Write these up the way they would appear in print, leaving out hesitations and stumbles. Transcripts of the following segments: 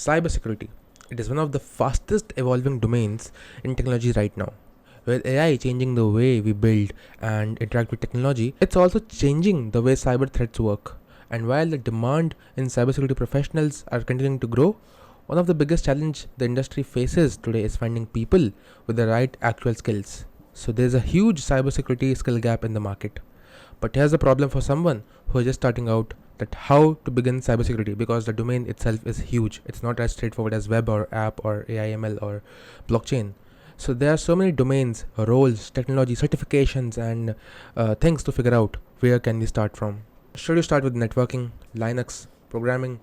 Cybersecurity. It is one of the fastest evolving domains in technology right now. With AI changing the way we build and interact with technology, it's also changing the way cyber threats work. And while the demand in cybersecurity professionals are continuing to grow, one of the biggest challenges the industry faces today is finding people with the right actual skills. So there's a huge cybersecurity skill gap in the market. But here's the problem for someone who is just starting out, that how to begin cybersecurity, because the domain itself is huge. It's not as straightforward as web or app or AIML or blockchain. So there are so many domains, roles, technology, certifications, and things to figure out where can we start from. Should you start with networking, Linux, programming,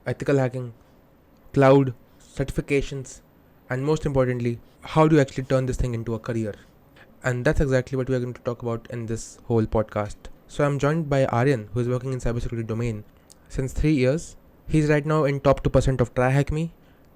ethical hacking, cloud, certifications, and most importantly, how do you actually turn this thing into a career? And that's exactly what we are going to talk about in this whole podcast. So I'm joined by Aryan, who is working in cybersecurity domain since 3 years. He's right now in top 2% of TryHackMe,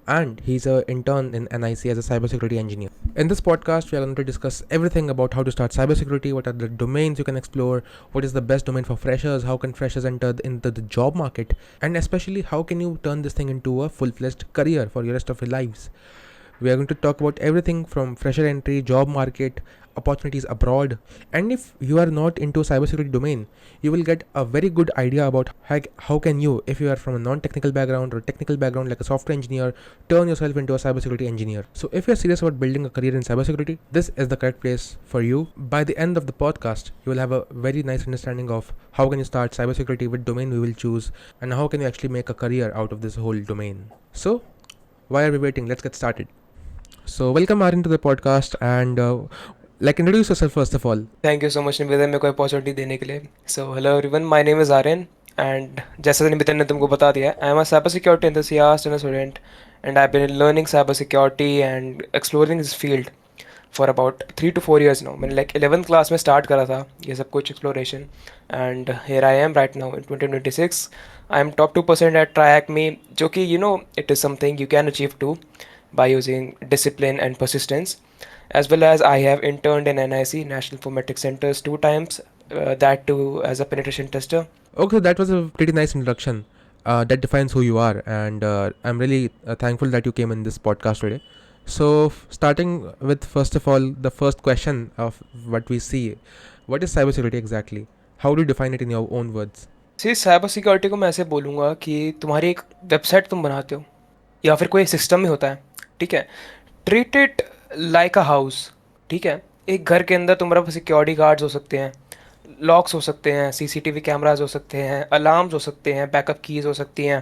and he's an intern in NIC as a cybersecurity engineer. In this podcast, we are going to discuss everything about how to start cybersecurity, what are the domains you can explore, what is the best domain for freshers, how can freshers enter into the job market, and especially how can you turn this thing into a full-fledged career for the rest of your lives. We are going to talk about everything from fresher entry, job market, opportunities abroad. And if you are not into cybersecurity domain, you will get a very good idea about how can you, if you are from a non-technical background or technical background like a software engineer, turn yourself into a cybersecurity engineer. So if you're serious about building a career in cybersecurity, this is the correct place for you. By the end of the podcast, you will have a very nice understanding of how can you start cybersecurity, what domain we will choose, and how can you actually make a career out of this whole domain. So why are we waiting? Let's get started. So welcome Aryan to the podcast, and introduce yourself first of all. Thank you so much Nivedan मेरे को opportunity देने के लिए. So hello everyone, my name is Aryan and जैसा निवेदन ने तुमको बता दिया, I am a cyber security enthusiast and a student and I been learning cyber security and exploring this field for about 3 to 4 years now. मैंने like 11th class में start करा था ये सब कुछ exploration, and here I am right now in 2026. I am top 2% at try me, जो कि you know it is something you can achieve too by using discipline and persistence. As well as I have interned in NIC, National Informatics Centers, 2 times, that too as a penetration tester. Okay, that was a pretty nice introduction. That defines who you are, and I'm really thankful that you came in this podcast today. So, starting with first of all, the first question of what we see, what is cybersecurity exactly? How do you define it in your own words? See cyber security को मैं ऐसे बोलूँगा कि तुम्हारी एक website तुम बनाते हो या फिर कोई सिस्टम में होता है, ठीक है. Treat it like a house, ठीक है. एक घर के अंदर तुम्हारा सिक्योरिटी गार्ड्स हो सकते हैं, लॉक्स हो सकते हैं, सीसीटीवी कैमराज हो सकते हैं, अलार्म्स हो सकते हैं, बैकअप कीज़ हो सकती हैं,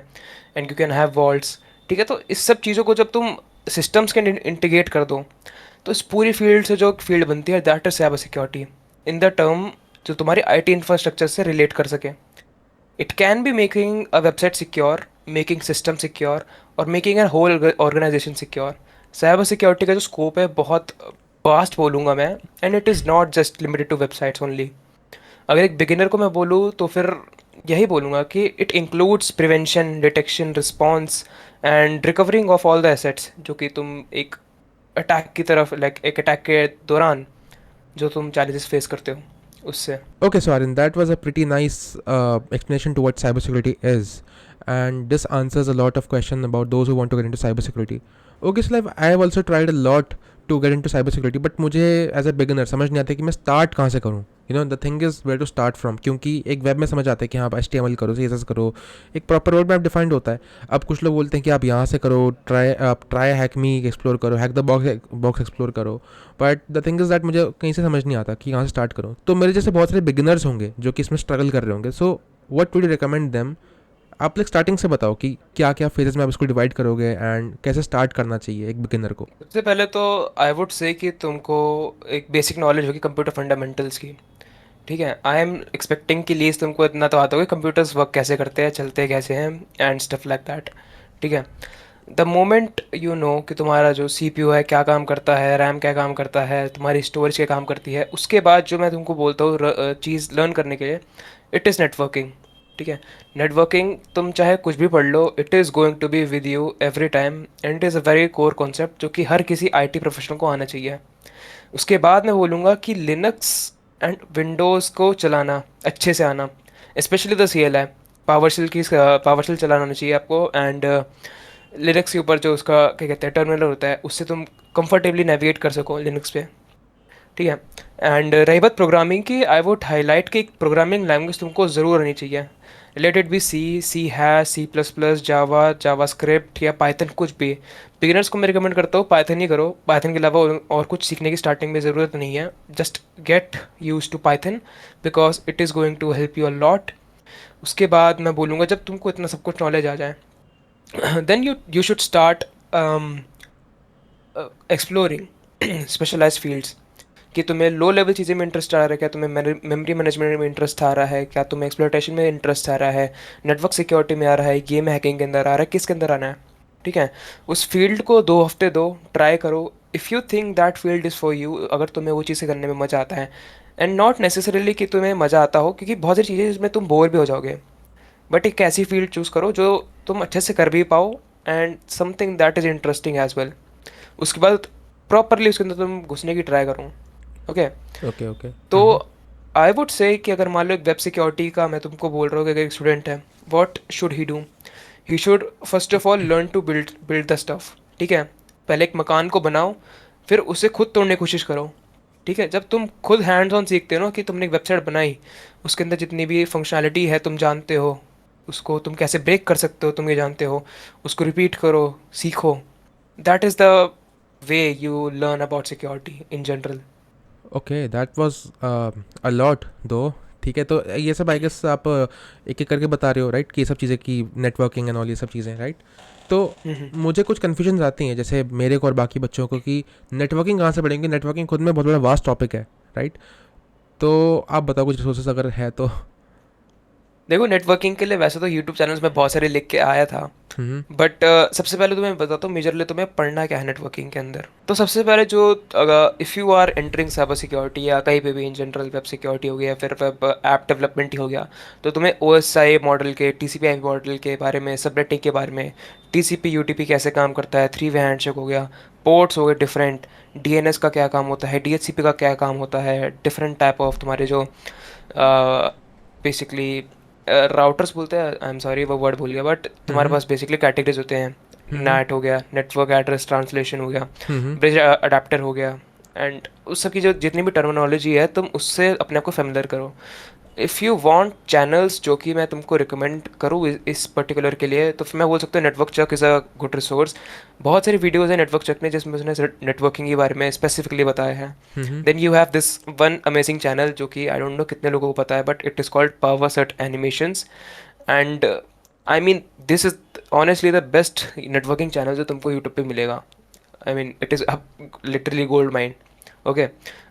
and you can have vaults, ठीक है. तो इस सब चीज़ों को जब तुम सिस्टम्स के इंटीग्रेट कर दो, तो इस पूरी फील्ड से जो फील्ड बनती है that is cyber security in the term, जो तुम्हारी आईटी इंफ्रास्ट्रक्चर से रिलेट कर सके. It can be making a website secure, making system secure, और making a whole organisation secure. Cyber security का जो स्कोप है बहुत वास्ट बोलूँगा मैं, and it is not just limited to websites only. अगर एक बिगिनर को मैं बोलूँ तो फिर यही बोलूँगा कि it includes prevention, detection, response and recovering of all the assets, जो कि तुम एक अटैक की तरफ, लाइक एक अटैक के दौरान जो तुम चैलेंजेस फेस करते हो उससे. Okay, so Aryan, that was a pretty nice explanation to what cybersecurity is, and this answers a lot of questions about those who want to get into cybersecurity. Okay, so like, I have also tried a lot to get into cybersecurity, but मुझे as a beginner समझ नहीं आता कि मैं start कहाँ से करूँ. You know the thing is where to start from, क्योंकि एक वेब में समझ आता है कि हाँ आप HTML करो, CSS करो, एक प्रॉपर रोड मैप डिफाइंड होता है. अब कुछ लोग बोलते हैं कि आप यहाँ से करो, ट्राई हैक मी एक्सप्लोर करो, हैक द बॉक्स एक्सप्लोर करो. But the thing is that मुझे कहीं से समझ नहीं आता कि कहाँ से स्टार्ट करूँ. तो मेरे जैसे बहुत सारे बिगिनर्स होंगे जो कि इसमें स्ट्रगल कर रहे होंगे. So what would you recommend them? आप लोग स्टार्टिंग से बताओ कि क्या क्या फेजेस में आप इसको डिवाइड करोगे एंड कैसे स्टार्ट करना चाहिए एक बिगिनर को. सबसे पहले तो आई वुड से कि तुमको एक बेसिक नॉलेज होगी कंप्यूटर फंडामेंटल्स की, ठीक है. आई एम एक्सपेक्टिंग कि लीस्ट तुमको इतना तो आता होगा कंप्यूटर्स वर्क कैसे करते हैं, चलते कैसे हैं, एंड स्टफ लाइक दैट, ठीक है. द मोमेंट यू नो कि तुम्हारा जो CPU है क्या काम करता है, रैम क्या काम करता है, तुम्हारी स्टोरेज क्या काम करती है, उसके बाद जो मैं तुमको बोलता हूँ चीज़ लर्न करने के लिए, इट इज़ नेटवर्किंग, ठीक है. नेटवर्किंग तुम चाहे कुछ भी पढ़ लो, it is going to be with you every time, and it is a very core concept जो कि हर किसी आईटी प्रोफेशनल को आना चाहिए. उसके बाद मैं बोलूँगा कि लिनक्स एंड विंडोज़ को चलाना अच्छे से आना, specially the CLI, PowerShell चलाना आना चाहिए आपको. एंड लिनक्स के ऊपर जो उसका क्या कहते हैं टर्मिनल होता है, उससे तुम कंफर्टेबली नेविगेट कर सको लिनक्स पे, ठीक है। एंड रही बात प्रोग्रामिंग की, आई वुड हाईलाइट कि एक प्रोग्रामिंग लैंग्वेज तुमको ज़रूर आनी चाहिए। रिलेटेड भी सी है, C++, जावा, जावा स्क्रिप्ट या पाइथन, कुछ भी। बिगिनर्स को मैं रिकमेंड करता हूँ पाइथन ही करो, पाइथन के अलावा और कुछ सीखने की स्टार्टिंग में ज़रूरत नहीं है। Just get used to Python because it is going to help you a lot. उसके बाद मैं बोलूँगा जब तुमको इतना सब कुछ नॉलेज आ जाए, then you should start exploring specialised fields. कि तुम्हें लो लेवल चीज़ें में इंटरेस्ट आ रहा है क्या, तुम्हें मेमोरी मैनेजमेंट में इंटरेस्ट आ रहा है क्या, तुम्हें एक्सप्लोइटेशन में इंटरेस्ट आ रहा है, नेटवर्क सिक्योरिटी में आ रहा है, गेम हैकिंग के अंदर आ रहा है, किसके अंदर आना है, ठीक है। उस फील्ड को 2 हफ्ते दो, ट्राई करो। If you think that field is for you, अगर तुम्हें वो चीज़ें करने में मज़ा आता है, एंड नॉट नेसेसरीली कि तुम्हें मज़ा आता हो, क्योंकि बहुत सारी चीज़ें जिसमें तुम बोर भी हो जाओगे, बट एक ऐसी फील्ड चूज़ करो जो तुम अच्छे से कर भी पाओ, and something that is interesting as well. उसके बाद प्रॉपरली उसके अंदर तुम घुसने की ट्राई करो, ओके। Okay okay. तो आई वुड से कि अगर मान लो एक वेब सिक्योरिटी का मैं तुमको बोल रहा हूँ कि अगर एक स्टूडेंट है, what should he do? He should first of all learn to build build the stuff, ठीक है। पहले एक मकान को बनाओ, फिर उसे खुद तोड़ने की कोशिश करो, ठीक है। जब तुम खुद हैंड्स ऑन सीखते हो ना, कि तुमने एक वेबसाइट बनाई, उसके अंदर जितनी भी फंक्शनैलिटी है तुम जानते हो, उसको तुम कैसे ब्रेक कर सकते हो तुम ये जानते हो, उसको रिपीट करो, सीखो। That is the way you learn about security in general. Okay, that was a lot दो। ठीक है, तो ये सब आई गेस आप एक एक करके बता रहे हो, राइट? कि ये सब चीज़ें की नेटवर्किंग एंड ऑल ये सब चीज़ें, राइट? तो मुझे कुछ कन्फ्यूजन आती हैं, जैसे मेरे को और बाकी बच्चों को, कि नेटवर्किंग कहाँ से पढ़ेंगे? नेटवर्किंग खुद में बहुत बड़ा वास्ट टॉपिक है, राइट? तो आप बताओ कुछ रिसोर्सेज अगर है तो। देखो, नेटवर्किंग के लिए वैसे तो यूट्यूब चैनल्स में बहुत सारे लिख के आया था, हम्म। बट सबसे पहले तो मैं बताता हूँ मेजरली तुम्हें पढ़ना क्या है नेटवर्किंग के अंदर। तो सबसे पहले जो, अगर if you are entering cyber security या कहीं पे भी इन जनरल वेब सिक्योरिटी हो गया, फिर वेब ऐप डेवलपमेंट ही हो गया, तो तुम्हें OSI मॉडल के, TCP/IP मॉडल के बारे में, सबनेटिंग के बारे में, TCP UDP कैसे काम करता है, 3 वे हैंडशेक हो गया, पोर्ट्स हो गए डिफरेंट, DNS का क्या काम होता है, DHCP का क्या काम होता है, डिफरेंट टाइप ऑफ तुम्हारे जो बेसिकली राउटर्स बोलते हैं, आई एम सॉरी वो वर्ड भूल गया, बट तुम्हारे हम्म। पास बेसिकली कैटेगरीज होते हैं। हम्म। NAT हो गया, नेटवर्क एड्रेस ट्रांसलेशन हो गया, हम्म। ब्रिज अडाप्टर हो गया, एंड उस सब की जो जितनी भी टर्मिनोलॉजी है तुम उससे अपने आप को फेमिलर करो। इफ़ यू वांट चैनल्स जो कि मैं तुमको रिकमेंड करूँ इस पर्टिकुलर के लिए, तो फिर मैं बोल सकता हूँ NetworkChuck is a good resource. बहुत सारी वीडियोज़ हैं नेटवर्क चक ने जिसमें उसने नेटवर्किंग के बारे में स्पेसिफिकली बताया है। Hmm. Then you have this one amazing channel जो कि आई डोंट नो कितने लोगों को पता है, but it is called power set animations. And I mean this is honestly the best networking channel जो तुमको यूट्यूब पे मिलेगा। I mean it is literally gold mine, okay.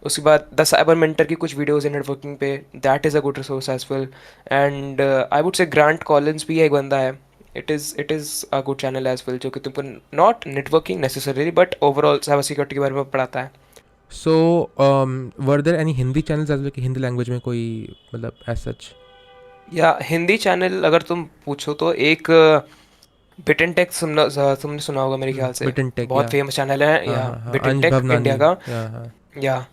उसके बाद द साइबर मेंटर की कुछ वीडियोस है नेटवर्किंग पे, that is a good resource as well. And I would say Grant Collins भी एक बंदा है, it is a good channel as well, जो कि तुमको not networking necessarily but overall cyber security के बारे में पढ़ाता है। So were there any Hindi channels as well, कि हिंदी लैंग्वेज में कोई, मतलब एज सच? या हिंदी चैनल अगर तुम पूछो तो एक बिट एंड टेक तुमने सुना होगा मेरे ख्याल से, बिट एंड टेक, बहुत या? फेमस चैनल है, हाँ या हाँ हाँ, बिट एंड अंश टेक इंडिया भवनानी। का। या हाँ। या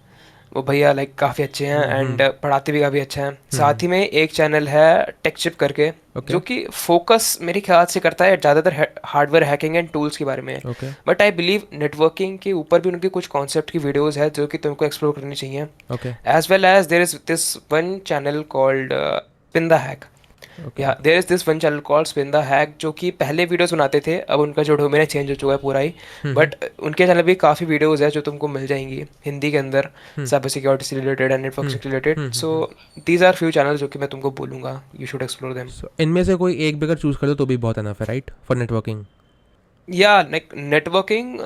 वो भैया लाइक काफ़ी अच्छे हैं एंड हम्म। पढ़ाते भी काफ़ी अच्छा है। हम्म। साथ ही में एक चैनल है टेकचिप करके, ओके जो कि फोकस मेरे ख्याल से करता है ज़्यादातर हार्डवेयर हैकिंग एंड टूल्स के बारे में। Okay but I believe networking के ऊपर भी उनके कुछ कॉन्सेप्ट की वीडियोस है जो कि तुमको एक्सप्लोर करनी चाहिए। Okay as well as there is this one channel called spin the hack. Okay. या there is this one channel called spin the hack, जो कि पहले वीडियोस बनाते थे, अब उनका जो डोमेन है चेंज हो चुका है पूरा ही। हम्म। बट उनके चैनल भी काफ़ी वीडियोस है जो तुमको मिल जाएंगी हिंदी के अंदर, हम्म। साइबर सिक्योरिटी से रिलेटेड एंड नेटवर्क हम्म। से related. So hmm. These are few channel जो कि मैं तुमको बोलूँगा you should explore them. So इनमें से कोई एक भी अगर चूज़ कर दो तो भी बहुत एनफ है, राइट, फॉर नेटवर्किंग? या नेटवर्किंग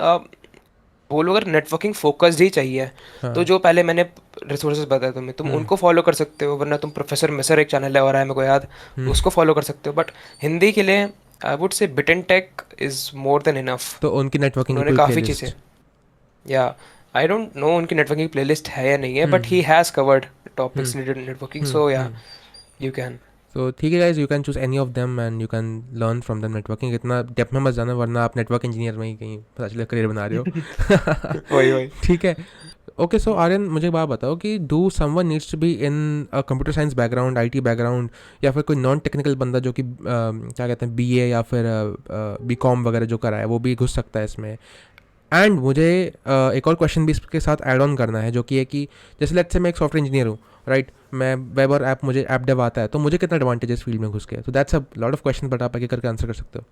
बोलो, अगर नेटवर्किंग फोकस्ड ही चाहिए तो हाँ। जो पहले मैंने रिसोर्सेज बताए तुम्हें, तुम हम्म। उनको फॉलो कर सकते हो, वरना तुम प्रोफेसर मिसर एक चैनल है और है मेरे को याद, हम्म। उसको फॉलो कर सकते हो। बट हिंदी के लिए I would say bit and tech is more than enough. तो उनकी नेटवर्किंग की उन्होंने पूरी काफ़ी चीज़ें, प्लेलिस्ट? या आई डोंट नो उनकी नेटवर्किंग प्लेलिस्ट है या नहीं है, but he hmm. Has covered topics hmm. Related networking, so या हम्म। You can. तो ठीक है guys, you can choose any of them and you can learn from them networking. इतना डेप्थ में मत जाना, वरना आप नेटवर्क इंजीनियर में ही कहीं पता चले करियर बना रहे हो। वही वही। ठीक है। ओके, सो आर्यन मुझे एक बात बताओ कि do someone needs to be in a computer science background, IT background, या फिर कोई नॉन टेक्निकल बंदा जो कि क्या कहते हैं बीए या फिर बीकॉम वगैरह जो करा है वो भी घुस सकता है इसमें? एंड मुझे एक और क्वेश्चन भी इसके साथ ऐड ऑन करना है, जो कि है कि जैसे लेट्स से मैं एक सॉफ्टवेयर इंजीनियर हूँ, राइट? मैं वेब और ऐप, मुझे ऐप डेव आता है, तो मुझे कितना एडवांटेज इस फील्ड में घुस के? तो that's a lot of question, but आप आगे करके आंसर कर सकते हो।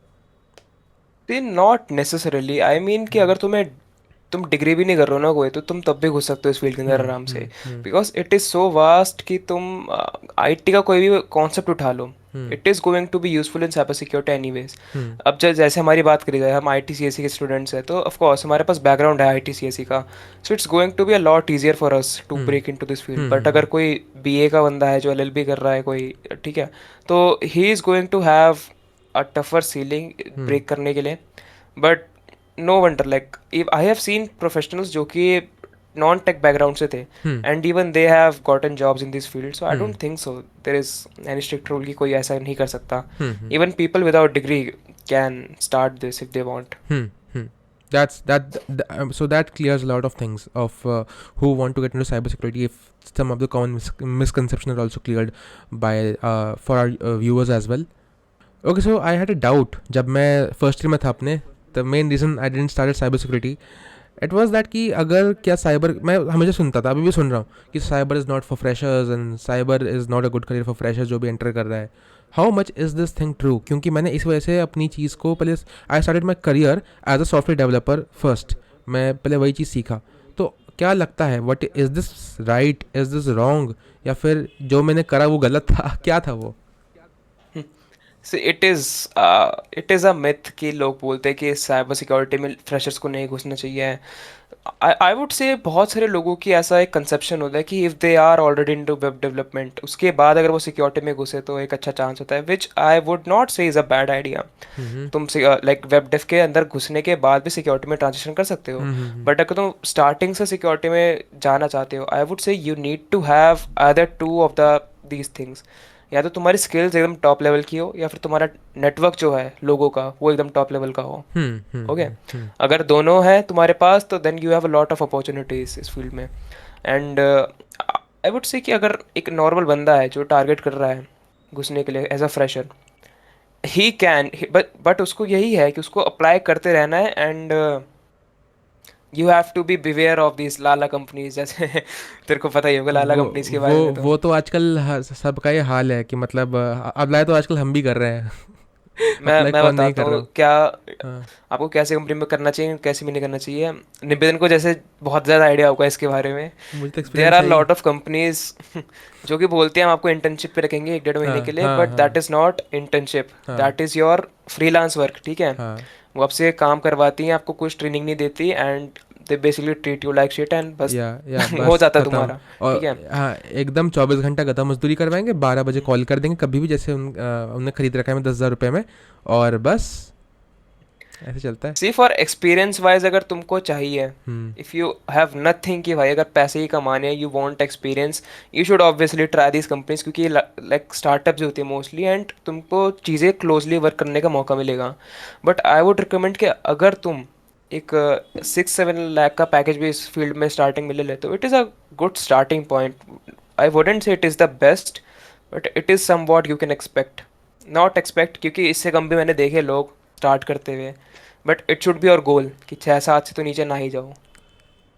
दी नॉट नेसेसरली, आई मीन कि अगर तुम डिग्री भी नहीं कर रहे हो ना कोई, तो तुम तब भी घुस सकते हो इस फील्ड के अंदर आराम से। Hmm because it is so vast कि तुम आईटी का कोई भी कॉन्सेप्ट उठा लो, hmm it is going to be useful in cyber security anyways. Hmm अब जैसे हमारी बात करी जाए, हम आई टी सी एस सी के स्टूडेंट्स हैं, तो ऑफ कोर्स हमारे पास बैकग्राउंड है I T C S C का, so it's going to be a lot easier for us to hmm break in to this field. But hmm अगर कोई BA का बंदा है जो एलएलबी कर रहा है कोई, ठीक है, तो he is going to have a tougher ceiling hmm break करने के लिए। But no wonder, like I have seen professionals जो कि नॉन टेक बैकग्राउंड से थे, hmm and even they have gotten jobs in this field, so I hmm don't think so there is any strict rule कि कोई ऐसा नहीं कर सकता। Hmm even people without degree can start this if they want. Hmm. Hmm. So that clears a lot of things of who want to get into cybersecurity. If some of the common misconceptions are also cleared by for our viewers as well. Okay, so I had a doubt जब मैं first year में था अपने, the main reason I didn't start cyber security, it was that कि अगर क्या cyber, मैं हमेशा सुनता था, अभी भी सुन रहा हूँ कि cyber is not for freshers and cyber is not a good career for freshers जो भी एंटर कर रहा है। How much is this thing true? क्योंकि मैंने इस वजह से अपनी चीज़ को पहले, I started my career as a software developer first, मैं पहले वही चीज़ सीखा। तो क्या लगता है, what is this right, is this wrong, या फिर जो मैंने करा वो गलत था? क्या था वो? So it is a myth कि लोग बोलते हैं कि साइबर सिक्योरिटी में फ्रेशर्स को नहीं घुसना चाहिए। आई वुड से बहुत सारे लोगों की ऐसा एक कंसेप्शन होता है कि if they are already into web development, उसके बाद अगर वो सिक्योरिटी में घुसे तो एक अच्छा चांस होता है, विच आई वुड नॉट से इज़ अ बैड आइडिया। हम्म तुम लाइक वेब डेव के अंदर घुसने के बाद भी सिक्योरिटी में ट्रांजिशन कर सकते हो। हम्म बट अगर तुम स्टार्टिंग से सिक्योरिटी में जाना चाहते हो, I would say you need to have other two of the these things. या तो तुम्हारी स्किल्स एकदम टॉप लेवल की हो, या फिर तुम्हारा नेटवर्क जो है लोगों का वो एकदम टॉप लेवल का हो। ओके, हम्म अगर दोनों हैं तुम्हारे पास तो then you have a lot of opportunities इस फील्ड में। एंड आई वुड से कि अगर एक नॉर्मल बंदा है जो टारगेट कर रहा है घुसने के लिए as a fresher, he can, but उसको यही है कि उसको अप्लाई करते रहना है। And you have to be beware of this लाला कंपनीज जैसे तेरे को पता ही होगा लाला वो कंपनीज के वो बारे में तो। वो तो आजकल सबका ये हाल है कि मतलब अप्लाई तो आजकल हम भी कर रहे हैं। अप्लाई मैं कौन नहीं बताता कर रहा हूँ हो? क्या हाँ, आपको कैसे कंपनी में करना चाहिए कैसे भी नहीं करना चाहिए। निवेदन को जैसे बहुत ज़्यादा आइडिया होगा इसके बारे में। मुझे तो देयर एक्सपीरियंस आर है ही। लॉट ऑफ कंपनीज जो कि बोलते हैं हम आपको इंटर्नशिप पे रखेंगे 1 1.5 महीने के हाँ लिए, हाँ बट हाँ दैट इज़ नॉट इंटर्नशिप, हाँ that is your freelance work, ठीक है। हाँ। वो आपसे काम करवाती हैं, आपको कुछ ट्रेनिंग नहीं देती, and they basically treat you like shit, and बस या हो बस जाता है ख़त्म। तुम्हारा। ठीक है। और हाँ, एकदम 24 घंटा गधा मजदूरी करवाएंगे, 12 बजे कॉल कर देंगे कभी भी, जैसे उनने खरीद रखा है मैं 10,000 रुपये में, और बस ऐसे चलता है। सी फॉर एक्सपीरियंस वाइज अगर तुमको चाहिए, hmm if you have nothing कि भाई अगर पैसे ही कमाने हैं, you want experience, you should obviously try this companies, क्योंकि लाइक स्टार्टअप जो होती है मोस्टली, एंड तुमको चीज़ें क्लोजली वर्क करने का मौका मिलेगा। बट आई वुड रिकमेंड कि अगर तुम एक 6 7 लाख का पैकेज भी इस फील्ड में स्टार्टिंग में ले लेते हो, it is a good starting point. I wouldn't say it is the best, but it is somewhat you can expect, not expect, क्योंकि इससे कम भी मैंने देखे लोग स्टार्ट करते हुए। But it should be your goal कि 6 7 से तो नीचे ना ही जाओ।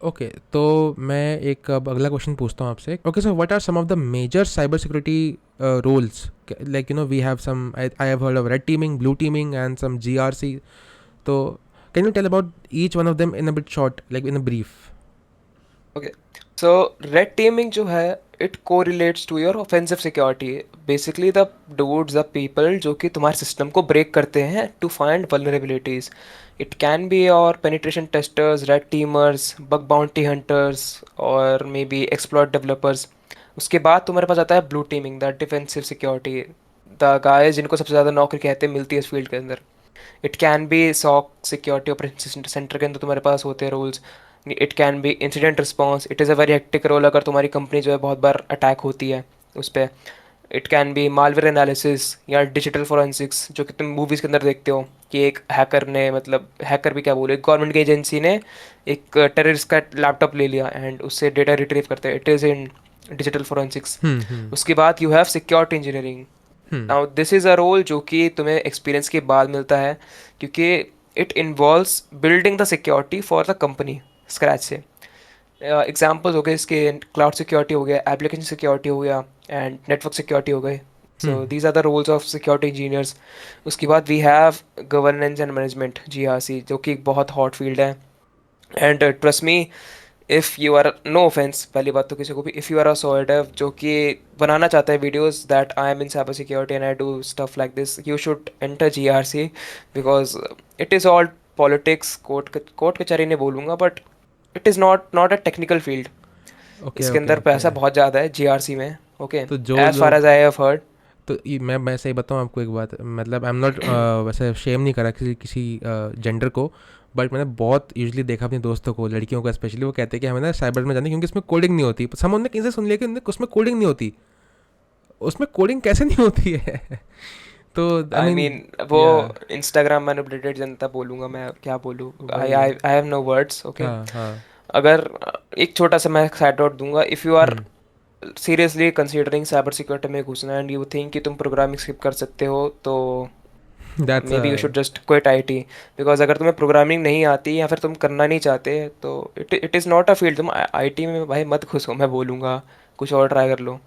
ओके, तो मैं एक अब अगला क्वेश्चन पूछता हूँ आपसे। Okay, so what are some of the major cyber security roles? Like we have some, I have heard of red teaming, blue teaming and some GRC। तो can you tell about each one of them in a bit short, like in a brief? Okay, so red teaming जो है, it को relates to your offensive security. Basically the dudes the people जो कि तुम्हारे system को break करते हैं to find vulnerabilities. It can be your penetration testers, red teamers, bug bounty hunters, और मे बी एक्सप्लॉइट डेवलपर्स। उसके बाद तुम्हारे पास आता है blue teeming, the defensive security, the guys जिनको सबसे ज़्यादा नौकरी कहते हैं मिलती है इस फील्ड के अंदर। It can be SOC security operation centre के अंदर तुम्हारे पास होते हैं roles. It can be incident response, it is a very hectic role अगर तुम्हारी कंपनी जो है बहुत बार अटैक होती है उस पर। It can B malware analysis या डिजिटल फोरेंसिक्स, जो कि तुम मूवीज़ के अंदर देखते हो कि एक हैकर ने, मतलब हैकर भी क्या बोले, गवर्नमेंट की एजेंसी ने एक टेररिस्ट का लैपटॉप ले लिया एंड उससे डेटा रिट्रीव करते हैं। It is in digital forensics. Hmm. उसके बाद you have security engineering. Hmm. Now this is a role जो कि तुम्हें एक्सपीरियंस के बाद मिलता है, क्योंकि it involves building the security for the company scratch से। एग्जाम्पल्स हो गए इसके, क्लाउड सिक्योरिटी हो गया, एप्लीकेशन सिक्योरिटी हो गया एंड नेटवर्क सिक्योरिटी हो गए। So hmm. These are the roles of security engineers. उसके बाद we have governance and management, GRC, जो कि एक बहुत हॉट फील्ड है। And trust me, if you are, no offense पहली बात तो किसी को भी, if you are a soy dev जो कि बनाना चाहता है videos that I am in cyber security and I do stuff like this, you should enter GRC, because it is all politics, court कचहरी नहीं बोलूँगा, but it is not a technical field. Okay इसके okay अंदर okay. पैसा बहुत ज़्यादा है GRC में। ओके, तो जो एज फार लोग, एज आई हैव हर्ड। तो मैं सही बताऊँ आपको एक बात, मतलब आई एम नॉट वैसे शेम नहीं करा किसी किसी जेंडर को, बट मैंने बहुत यूजली देखा अपने दोस्तों को, लड़कियों को स्पेशली, वो कहते हैं कि हमें ना साइबर में जाना है, क्योंकि इसमें कोडिंग नहीं होती। सब उन्होंने कहीं से सुन लिया कि उसमें कोडिंग नहीं होती। उसमें कोडिंग कैसे नहीं होती है? तो आई आई मीन, मीन वो या इंस्टाग्राम मैनिपुलेटेड जनता बोलूँगा मैं, क्या बोलूँ, आई वही आई है। I have no words. Okay, हाँ हाँ। अगर एक छोटा सा मैं साइड नोट दूंगा, if you are hmm. Seriously considering cyber security में घुसना एंड यू थिंक कि तुम प्रोग्रामिंग स्किप कर सकते हो, तो that's may be you should just quit IT। Because अगर तुम्हें प्रोग्रामिंग नहीं आती या फिर तुम करना नहीं चाहते, तो it is not a field. तुम IT में भाई मत घुसो, मैं बोलूँगा कुछ और ट्राई कर लो।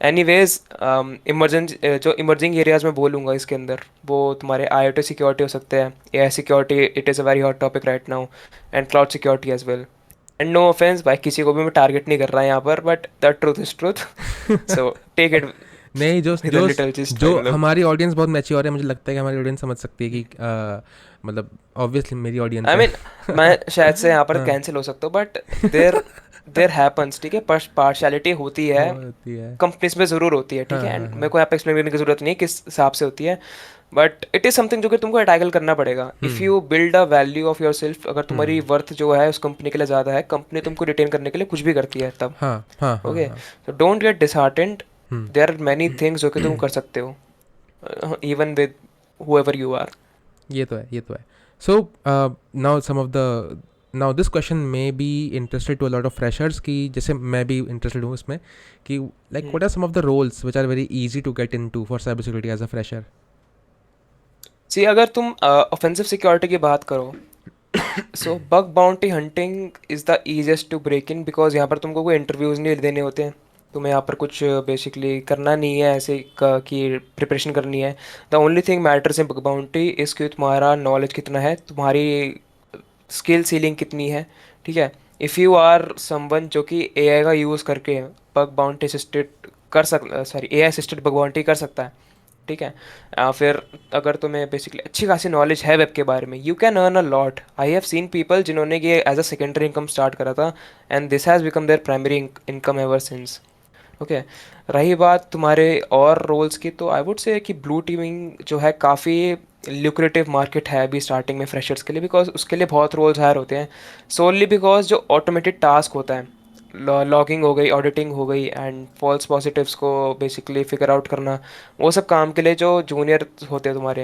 एनीवेज, जो इमर्जिंग एरियाज में बोलूँगा इसके अंदर, वो तुम्हारे IoT सिक्योरिटी हो सकते हैं, AI security, it is a very hot topic right now, and cloud security as well. And no offence भाई, किसी को भी मैं टारगेट नहीं कर रहा यहाँ पर, but the truth is truth. So take it नहीं, जो विद अ जो लिटिल जिस्ट, जो मतलब। हमारी ऑडियंस बहुत मैच्योर है, मुझे लगता है कि हमारी ऑडियंस समझ सकती है कि मतलब ऑब्वियसली मेरी ऑडियंस आई है। मीन, मैं शायद से यहाँ पर हाँ, कैंसिल हो सकता हूँ, बट देर देर हैपन्स, ठीक है, पार्शलिटी होती है, होती है। कंपनीज में ज़रूर होती है, ठीक हाँ है, हाँ एंड मेरे हाँ। को यहाँ पे एक्सप्लेन करने की ज़रूरत नहीं है किस हिसाब से होती है, बट इट इज़ समथिंग जो कि तुमको टैकल करना पड़ेगा if hmm. You build a value of your self. अगर तुम्हारी हम्म। वर्थ जो है उस कंपनी के लिए ज़्यादा है, कंपनी तुमको रिटेन करने के लिए कुछ भी करती है तब। हाँ हाँ हाँ ओके, हाँ। तो don't get disheartened, hmm. There are many things जो कि तुम कर सकते हो, even with whoever you are. ये तो है, ये तो है। So now some of the, now this question may be interested to a lot of freshers, कि जैसे मैं भी इंटरेस्टेड हूँ इसमें, कि like what are some of the roles which are very easy to get in to for cyber security as a fresher? See, अगर तुम offensive security की बात करो, so bug bounty hunting is the easiest to break in, because यहाँ पर तुमको कोई interviews नहीं देने होते हैं, तुम्हें यहाँ पर कुछ बेसिकली करना नहीं है ऐसे कि प्रिपरेशन करनी है। The only thing matters in bug bounty is कि तुम्हारा नॉलेज कितना है, तुम्हारी स्किल सीलिंग कितनी है, ठीक है। इफ़ यू आर समवन जो कि AI का यूज़ करके बग बाउंटी असिस्टेड कर सक sorry AI assisted bug bounty कर सकता है, ठीक है। फिर अगर तुम्हें बेसिकली अच्छी खासी नॉलेज है वेब के बारे में, you can earn a lot. I have seen people जिन्होंने ये as a secondary income start करा था, and this has become their primary income ever since. Okay, रही बात तुम्हारे और रोल्स की, तो आई वुड से कि ब्लू टीमिंग जो है काफ़ी ल्यूक्रेटिव मार्केट है अभी स्टार्टिंग में फ्रेशर्स के लिए, बिकॉज उसके लिए बहुत रोल्स हायर होते हैं, सोनली बिकॉज जो ऑटोमेटेड टास्क होता है, लॉगिंग हो गई, ऑडिटिंग हो गई, एंड फॉल्स पॉजिटिव्स को बेसिकली फिगर आउट करना, वो सब काम के लिए जो जूनियर होते हैं तुम्हारे,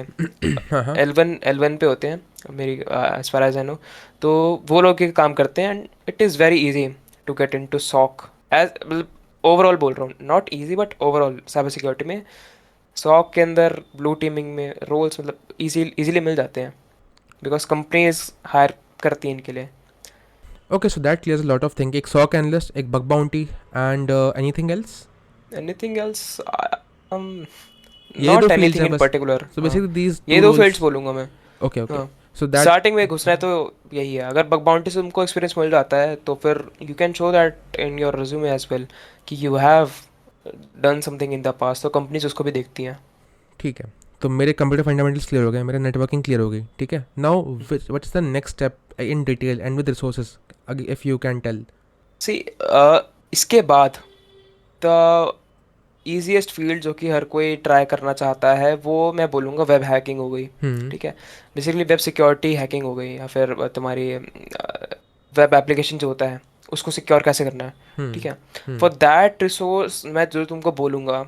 हाँ हाँ। L1 पे होते हैं मेरी, as far as I know, तो वो लोग ये काम करते हैं, and it is very easy to get in to SOC. As overall बोल रहा हूँ, not easy but overall cyber security में, सॉक के अंदर ब्लू टीमिंग में रोल्स मतलब इजीली मिल जाते हैं, बिकॉज कंपनीज हायर करती हैं इनके लिए। Okay, so that clears a lot of thing, एक सॉक एनालिस्ट, एक bug bounty, and anything else? Anything else, ये दो नॉट फील्ड्स एनीथिंग हैं इन बस। पर्टिकुलर, सो हाँ। बेसिकली दीज ये टू दो रोल्स। फील्ड्स बोलूँगा मैं। Okay okay. हाँ, सो दैट, स्टार्टिंग में घुसना है तो यही है, अगर बग बाउंटी से तुमको एक्सपीरियंस मिल जाता है तो फिर you can show that in your resume as well कि you have done something in the past, तो कंपनीज उसको भी देखती हैं। ठीक है। तो मेरे कंप्यूटर फंडामेंटल्स क्लियर हो गए, मेरे नेटवर्किंग क्लियर हो गई, ठीक है। Now what is the next step in detail and with resources, if you can tell? See, इसके बाद द ईजीएस्ट फील्ड जो कि हर कोई ट्राई करना चाहता है, वो मैं बोलूँगा वेब हैकिंग हो गई, हम्म। ठीक है। बेसिकली वेब सिक्योरिटी हैकिंग हो गई, या फिर तुम्हारी वेब एप्लीकेशन जो होता है उसको सिक्योर कैसे करना है, ठीक हम्म। है। हम्म। फॉर दैट रिसोर्स मैं जो तुमको बोलूँगा,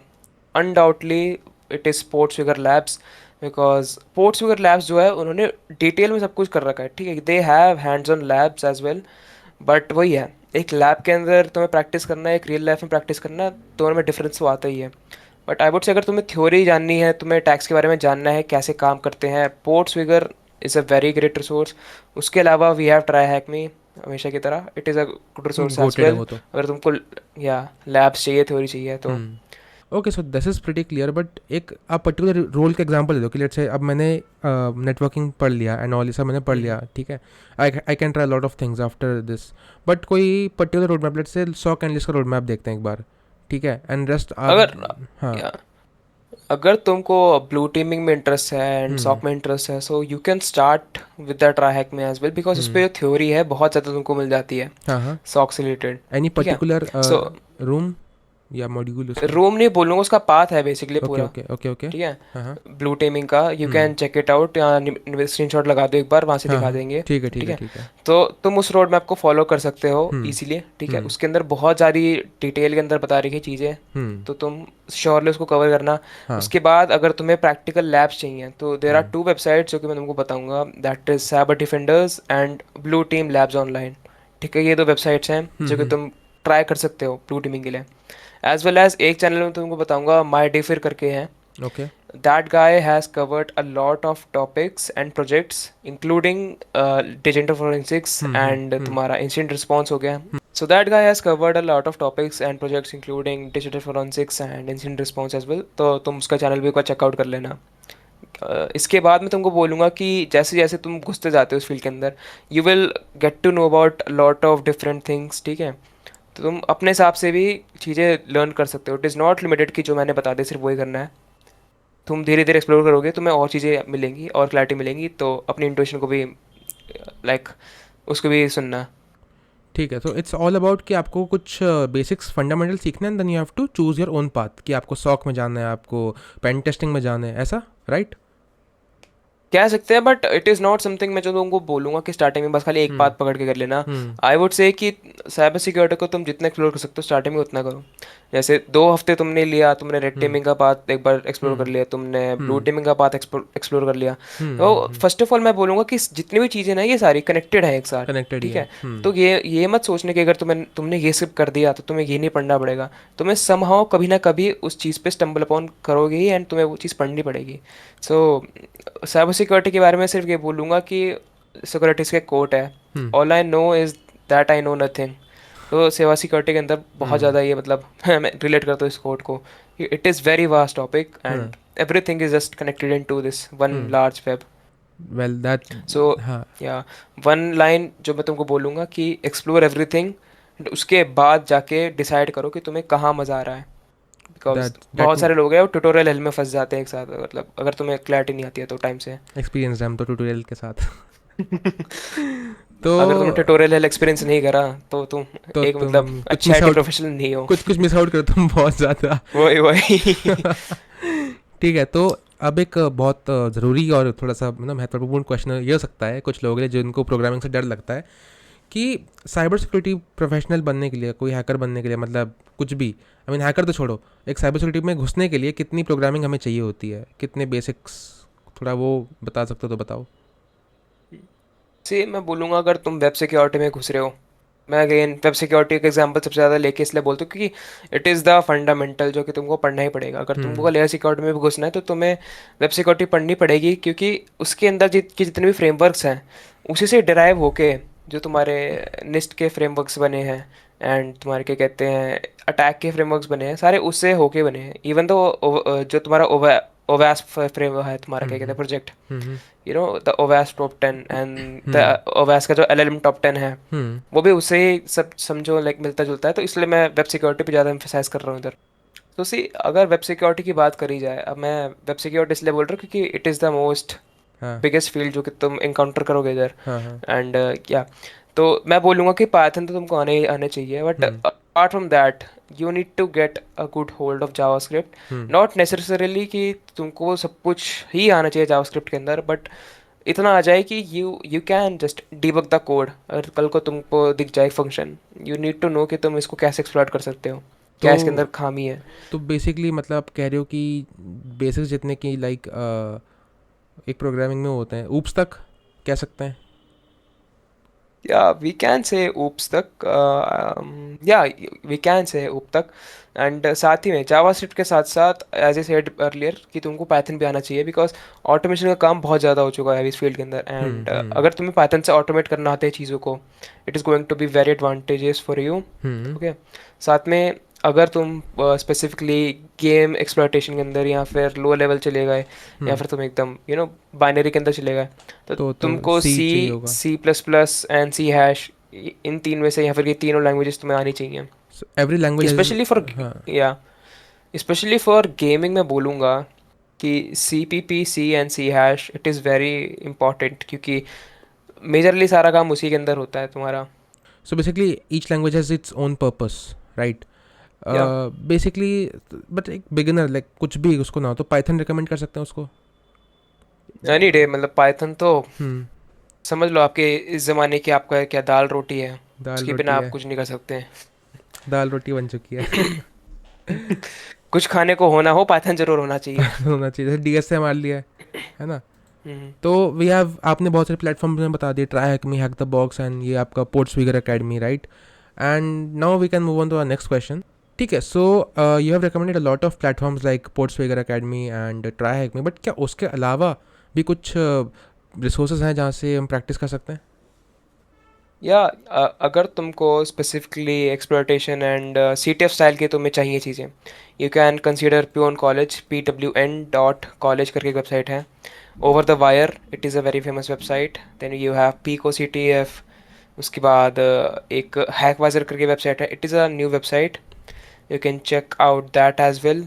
undoubtedly it is sports figure labs, because sports figure labs जो है उन्होंने डिटेल में सब कुछ कर रखा है, ठीक है, they have hands on labs as well. But वही है, एक लैब के अंदर तुम्हें प्रैक्टिस करना है, एक रियल लाइफ में प्रैक्टिस करना, दोनों में डिफरेंस तो आता ही है। बट आई वुड से अगर तुम्हें थ्योरी जाननी है, तुम्हें टैक्स के बारे में जानना है कैसे काम करते हैं, PortSwigger is a very great resource. उसके अलावा वी हैव ट्राई हैक मी, हमेशा की तरह it is a good resource as गोटेड है वेल। वो तो। अगर तुमको या लैब्स चाहिए, थ्योरी चाहिए तो। Okay, so this is pretty clear, but एक आप पर्टिकुलर रोल का एग्जांपल दे दो कि लेट्स से अब मैंने नेटवर्किंग पढ़ लिया एंड ऑल ये सब मैंने पढ़ लिया, ठीक है, I can try lot of things after this, but कोई particular road map, let's say SOC analyst का रोड मैप देखते हैं एक बार, ठीक है, एंड रेस्ट आर। अगर हाँ। या अगर तुमको ब्लू टीमिंग में इंटरेस्ट है एंड हम्म। सॉक में इंटरेस्ट है, so you can start with the try hack में एज वेल, बिकॉज उस हम्म। पर जो थ्योरी है बहुत ज़्यादा तुमको मिल जाती है हाँ हाँ। सॉक से रिलेटेड। एनी ठीक है, पर्टिकुलर सो रूम या मॉड्यूल उसका? रूम नहीं बोलूँगा, उसका पाथ है बेसिकली ओके पूरा। Okay okay okay. ठीक है, हाँ हाँ। ब्लू टीमिंग का you hmm. Can check it out, या स्क्रीनशॉट लगा दो एक बार, वहाँ से हाँ दिखा हाँ, देंगे। ठीक है ठीक ठीक है है, ठीक है। तो तुम उस रोड मैप को फॉलो कर सकते हो हम्म। इजीली। ठीक है, हम्म। उसके अंदर बहुत सारी डिटेल के अंदर बता रखी चीज़ें, हम्म। तो तुम श्योरली उसको कवर करना। हाँ। उसके बाद अगर तुम्हें प्रैक्टिकल लैब्स चाहिए तो देर आर हम्म। 2 वेबसाइट्स जो कि मैं तुमको बताऊंगा, that is cyber defenders and blue team labs online. ठीक है, ये 2 वेबसाइट्स हैं जो कि हम्म। तुम ट्राई कर सकते हो ब्लू टीमिंग के लिए। एज वेल एज एक चैनल में तुमको बताऊंगा, माई डिफिर करके है। Okay. That guy has covered a lot of topics and projects, including digital forensics and हम्म। तुम्हारा incident response हो गया। So that guy has covered a lot of topics and projects, including digital forensics and incident response as well। तो तुम उसका channel भी एक बार checkout कर लेना। इसके बाद मैं तुमको बोलूँगा कि जैसे जैसे तुम घुसते जाते हो उस फील्ड के अंदर, you will get to know about lot of different things. ठीक है, तो तुम अपने हिसाब से भी चीज़ें लर्न कर सकते हो। इट इज़ नॉट लिमिटेड कि जो मैंने बता दी सिर्फ वही करना है। तुम धीरे धीरे एक्सप्लोर करोगे, तुम्हें और चीज़ें मिलेंगी और क्लैरिटी मिलेंगी, तो अपनी इंट्यूशन को भी लाइक उसको भी सुनना। ठीक है, तो इट्स ऑल अबाउट कि आपको कुछ बेसिक्स फंडामेंटल सीखना है, then you have to choose your own path, कि आपको सॉक में जाना है, आपको पेन टेस्टिंग में जाना है, ऐसा, राइट? कह सकते हैं, but it is not something मैं जो तुमको बोलूँगा कि स्टार्टिंग में बस खाली एक हम्म। बात पकड़ के कर लेना। हम्म। आई वुड से कि साइबर सिक्योरिटी को तुम जितना एक्सप्लोर कर सकते हो स्टार्टिंग में उतना करो। जैसे 2 हफ्ते तुमने लिया, तुमने रेड हम्म। टीमिंग का पाथ एक बार एक्सप्लोर कर हम्म। लिया, तुमने ब्लू हम्म। टीमिंग का पाथ एक्सप्लोर कर लिया। तो हम्म। फर्स्ट ऑफ ऑल मैं बोलूँगा कि जितनी भी चीज़ें ना ये सारी कनेक्टेड है एक साथ। कनेक्टेड ही ठीक है। है, तो ये मत सोचने कि अगर तुमने ये स्किप कर दिया तो तुम्हें ये नहीं पढ़ना पड़ेगा। तुम्हें समहाउ कभी ना कभी उस चीज़ पे स्टम्बल अपॉन करोगे ही, एंड तुम्हें वो चीज़ पढ़नी पड़ेगी। सो साइबर सिक्योरिटी के बारे में सिर्फ ये बोलूँगा कि सिक्योरिटीज़ का कोट है, hmm. All I know is that I know nothing. तो सेवा सिक्योरिटी के अंदर बहुत हम्म। ज़्यादा ये मतलब मैं रिलेट करता हूँ इस कोट को। It is very vast topic हाँ। And everything is just connected in to this one hmm. Large web. Well that. So हाँ। या वन लाइन जो मैं तुमको बोलूँगा कि एक्सप्लोर एवरीथिंग, उसके बाद जाके डिसाइड करो कि तुम्हें कहाँ मज़ा आ रहा है। बिकॉज दैट बहुत सारे लोग हैं वो ट्यूटोरियल हेल में फंस जाते हैं एक साथ, मतलब अगर तुम्हें क्लैरिटी नहीं आती है तो टाइम से। एक्सपीरियंस है हम तो ट्यूटोरियल के साथ। तो अगर तुमने ट्यूटोरियल हेल एक्सपीरियंस नहीं करा तो तुम तो एक तुम मतलब कुछ अच्छा मिस आईटी आउट, प्रोफेशनल नहीं हो। कुछ कुछ मिस आउट करो तुम बहुत ज़्यादा। वही वही। ठीक है, तो अब एक बहुत ज़रूरी और थोड़ा सा मतलब महत्वपूर्ण क्वेश्चन ये हो सकता है कुछ लोग हैं जिनको प्रोग्रामिंग से डर लगता है कि साइबर सिक्योरिटी प्रोफेशनल बनने के लिए, कोई हैकर बनने के लिए, मतलब कुछ भी, आई मीन हैकर तो छोड़ो, एक साइबर सिक्योरिटी में घुसने के लिए कितनी प्रोग्रामिंग हमें चाहिए होती है, कितने बेसिक्स, थोड़ा वो बता सकते हो तो बताओ। से मैं बोलूँगा अगर तुम वेब सिक्योरिटी में घुस रहे हो, मैं अगेन वेब सिक्योरिटी का एग्जांपल सबसे ज़्यादा लेके इसलिए बोलता हूँ क्योंकि इट इज़ द फंडामेंटल जो कि तुमको पढ़ना ही पड़ेगा। अगर तुमको हम्म। लेयर सिक्योरिटी में भी घुसना है तो तुम्हें वेब सिक्योरिटी पढ़नी पड़ेगी, क्योंकि उसके अंदर की जितने भी फ्रेमवर्क्स हैं उसी से डिराइव होके जो तुम्हारे निस्ट के फ्रेमवर्क्स बने हैं एंड तुम्हारे क्या कहते हैं अटैक के फ्रेमवर्क्स बने हैं, सारे उससे होके बने हैं। इवन तो जो तुम्हारा ओवैस्प फ्रेम है, तुम्हारा क्या कहते हम्म। हैं project, hmm. You know the Owais top 10 and the hmm. Owais का जो एलएलएम टॉप 10 है, हम्म। वो भी उससे ही सब समझो लाइक मिलता जुलता है। तो इसलिए मैं वेब सिक्योरिटी पे ज़्यादा एम्फेसाइज कर रहा हूँ इधर। तो सी अगर वेब सिक्योरिटी की बात करी जाए, अब मैं वेब सिक्योरिटी इसलिए बोल रहा हूँ क्योंकि इट इज़ द मोस्ट हाँ बिगेस्ट फील्ड जो कि तुम इनकाउंटर करोगे इधर। हाँ हाँ। एंड क्या, तो मैं बोलूँगा कि पाइथन तो तुमको आने आने चाहिए, but hmm. Apart from that you need to get a good hold of JavaScript. Hmm. Not necessarily कि तुमको सब कुछ ही आना चाहिए जावास्क्रिप्ट के अंदर, बट इतना आ जाए कि you can just debug the code. अगर कल को तुमको दिख जाए function, you need to know कि तुम इसको कैसे एक्सप्लॉइट कर सकते हो। तो क्या इसके अंदर खामी है? तो बेसिकली मतलब आप कह रहे हो कि बेसिक्स जितने की लाइक एक प्रोग्रामिंग में होते हैं ऊप्स तक कह सकते हैं. या वी कैन से ऊप्स तक, या वी कैन से ऊप तक। एंड साथ ही में जावास्क्रिप्ट के साथ साथ, एज ए सेड अर्लियर, कि तुमको पाइथन भी आना चाहिए, बिकॉज ऑटोमेशन का काम बहुत ज़्यादा हो चुका है इस फील्ड के अंदर। एंड हम्म. अगर तुम्हें पाइथन से ऑटोमेट करना आता है चीज़ों को, it is going to be very advantages for you. Hmm. Okay. साथ में अगर तुम स्पेसिफिकली गेम एक्सप्लॉयटेशन के अंदर या फिर लो लेवल चले गए, या हम्म. फिर तुम एकदम बाइनरी के अंदर चले गए, तो तो तुमको सी सी, चाहिए होगा. C plus plus and C hash, इन तीन में से या फिर ये तीनों लैंग्वेजेस तुम्हें आनी चाहिए। Every language has. Specially for, हाँ. या स्पेशली फॉर गेमिंग मैं बोलूँगा कि C P P C and C hash it is very important, क्योंकि मेजरली सारा काम उसी के अंदर होता है तुम्हारा। So basically each language has its own purpose, right? या Basically, बट एक बिगिनर लाइक कुछ भी उसको ना हो तो पाइथन रिकमेंड कर सकते हैं उसको. एनी डे, मतलब पाइथन तो हम्म. समझ लो आपके इस ज़माने की आपका क्या दाल रोटी है, दाल उसके बिना रोटी आप है. कुछ नहीं कर सकते। दाल रोटी बन चुकी है. कुछ खाने को होना हो, पाइथन जरूर होना चाहिए। होना चाहिए. जैसे डी एस से हमारे लिए है ना. हम्म। तो वी हैव आपने बहुत सारे प्लेटफॉर्म में बता दिए, try hack me, HackTheBox and ये आपका PortSwigger Academy, right. And now we can move on to our next question. ठीक है. So you have recommended a lot of platforms like PortSwigger Academy and try hack me, but क्या उसके अलावा भी कुछ resources हैं जहाँ से हम प्रैक्टिस कर सकते हैं. या अगर तुमको specifically exploitation and C T F style की तुम्हें चाहिए चीज़ें, you can consider pwn college, PWN.college करके एक वेबसाइट है। Over the wire, it is a very famous website. Then you have pico CTF। उसके बाद एक हैकवाइजर करके वेबसाइट है, it is a new website, you can check out that as well.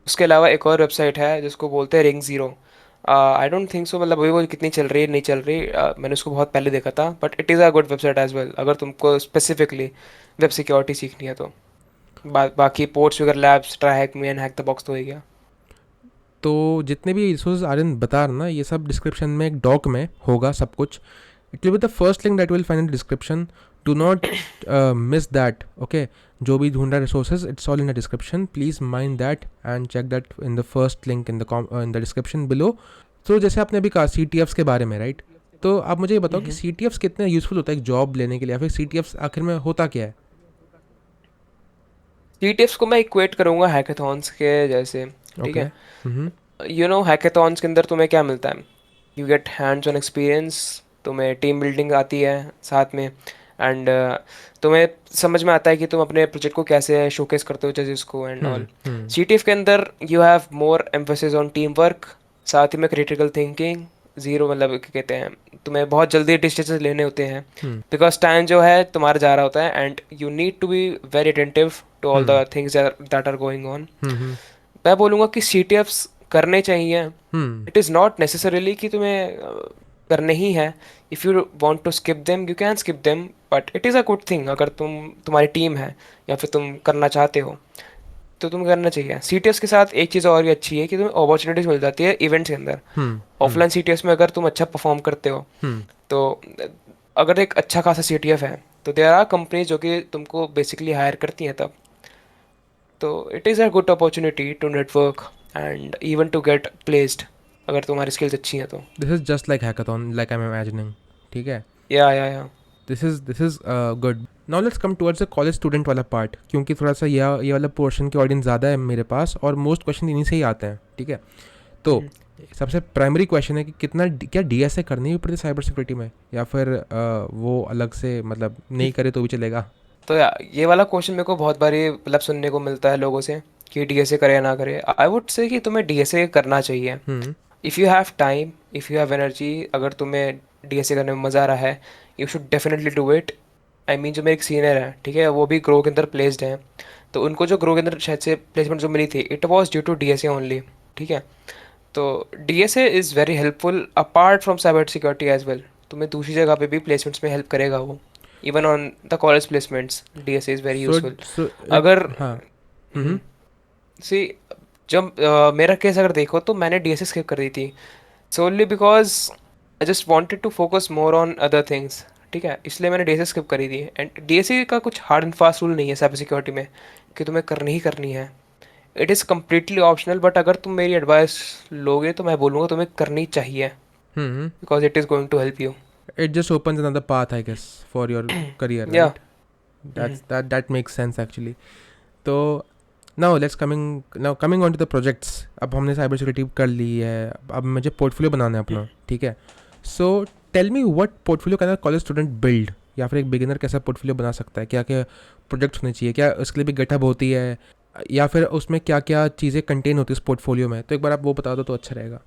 उसके अलावा एक और वेबसाइट है जिसको बोलते हैं ring zero. I don't think सो, मतलब अभी वो कितनी चल रही है नहीं चल रही, मैंने उसको बहुत पहले देखा था, but it is a good website as well अगर तुमको स्पेसिफिकली वेब सिक्योरिटी सीखनी है तो। बाकी पोर्ट्स वगैरह, labs, try hack me and hack the box तो हो गया। तो जितने भी रिसोर्सेज आर्यन बता रहा ना, ये सब डिस्क्रिप्शन में एक डॉक में होगा सब कुछ. It will be the first link that will find in description. Do not miss that. Okay. जो भी ढूंढ रहा resources, it's all in the description. Please mind that and check that in the first link in the description below. तो जैसे आपने अभी कहा C T एफ्स के बारे में, राइट. तो आप मुझे ये बताओ कि सी टी एफ्स कितने यूजफुल होता है एक जॉब लेने के लिए, या फिर सी टी एफ्स आखिर में होता क्या है. CTFs को मैं इक्वेट करूँगा हैकाथॉन्स के जैसे। ठीक ओके. है। हैकाथॉन्स के अंदर तुम्हें क्या मिलता है? You get hands on experience, तुम्हें टीम बिल्डिंग आती है साथ में, एंड तुम्हें समझ में आता है कि तुम अपने प्रोजेक्ट को कैसे शोकेस करते हो जजेस को एंड ऑल। हम्म. CTF के अंदर you have more emphasis on team work, साथ ही में क्रिटिकल थिंकिंग। ज़ीरो मतलब क्या कहते हैं, तुम्हें बहुत जल्दी डिसीजन लेने होते हैं, हम्म. बिकॉज टाइम जो है तुम्हारा जा रहा होता है, and you need to be very attentive to all hmm. The things that are going on. Hmm. मैं बोलूँगा कि CTFs करने चाहिए। Hmm. It is not necessarily कि तुम्हें करने ही है। If you want to skip them you can skip them, but it is a good thing. अगर तुम्हारी टीम है या फिर तुम करना चाहते हो तो तुम्हें करना चाहिए। CTFs के साथ एक चीज़ और भी अच्छी है कि तुम्हें अपॉर्चुनिटीज मिल जाती है इवेंट्स के अंदर। हम्म. हम्म. ऑफलाइन CTFs में अगर तुम अच्छा परफॉर्म करते हो, हम्म. तो अगर एक अच्छा खासा CTF है, तो देयर आर कंपनीज जो कि तुमको बेसिकली हायर करती हैं तब। तो it is a good opportunity to network and even to get placed, अगर तुम्हारी स्किल्स अच्छी हैं तो। This is just like hackathon, like I am imagining. ठीक है. या this is good. Now let's come towards the college student वाला part, क्योंकि थोड़ा सा ये वाला पोर्शन की ऑडियंस ज़्यादा है मेरे पास, और मोस्ट क्वेश्चन इन्हीं से ही आते हैं. ठीक है. तो सबसे प्राइमरी क्वेश्चन है कि क्या डी एस ए करनी भी पड़ती है साइबर सिक्योरिटी में, या फिर वो अलग से मतलब नहीं करे तो भी चलेगा. तो या ये वाला क्वेश्चन मेरे को बहुत बारी मतलब सुनने को मिलता है लोगों से कि DSA करे या ना करे। आई वुड से कि तुम्हें DSA करना चाहिए। Hmm. If you have time, if you have energy, अगर तुम्हें DSA करने में मज़ा आ रहा है, you should definitely do it. I mean जो मेरे एक सीनियर है, ठीक है, वो भी ग्रो के अंदर प्लेस्ड हैं, तो उनको जो ग्रो के अंदर शायद से प्लेसमेंट जो मिली थी, it was due to DSA only. ठीक है। तो DSA is very helpful apart from cyber security as well. तुम्हें दूसरी जगह पे भी प्लेसमेंट्स में हेल्प करेगा वो। Even on the college placements DSA is very so useful. So अगर हाँ. हम्म. सी, जब मेरा केस अगर देखो तो मैंने DSA स्किप कर दी थी solely because I just wanted to focus more on other things. ठीक है, इसलिए मैंने DSA स्किप करी थी। एंड DSA का कुछ हार्ड एंड फास्ट रूल नहीं है साइबर सिक्योरिटी में कि तुम्हें करनी ही करनी है। It is completely optional, but अगर तुम मेरी एडवाइस लोगे तो मैं बोलूँगा तुम्हें करनी चाहिए, Hmm. Because it is going to help you. It just opens another path, I guess, for your career, या। right? That makes sense actually. तो now coming on to the projects. अब हमने साइबर सिक्योरिटी कर ली है, अब मुझे portfolio बनाना है अपना, ठीक है? So tell me what portfolio can a college student build, या फिर एक बिगिनर कैसा पोर्टफोलियो बना सकता है? क्या क्या प्रोजेक्ट्स होने चाहिए? क्या उसके लिए भी गिटहब होती है, या फिर उसमें क्या क्या चीज़ें कंटेन होती है उस पोर्टफोलियो में? तो एक बार आप वो बता दो तो अच्छा रहेगा.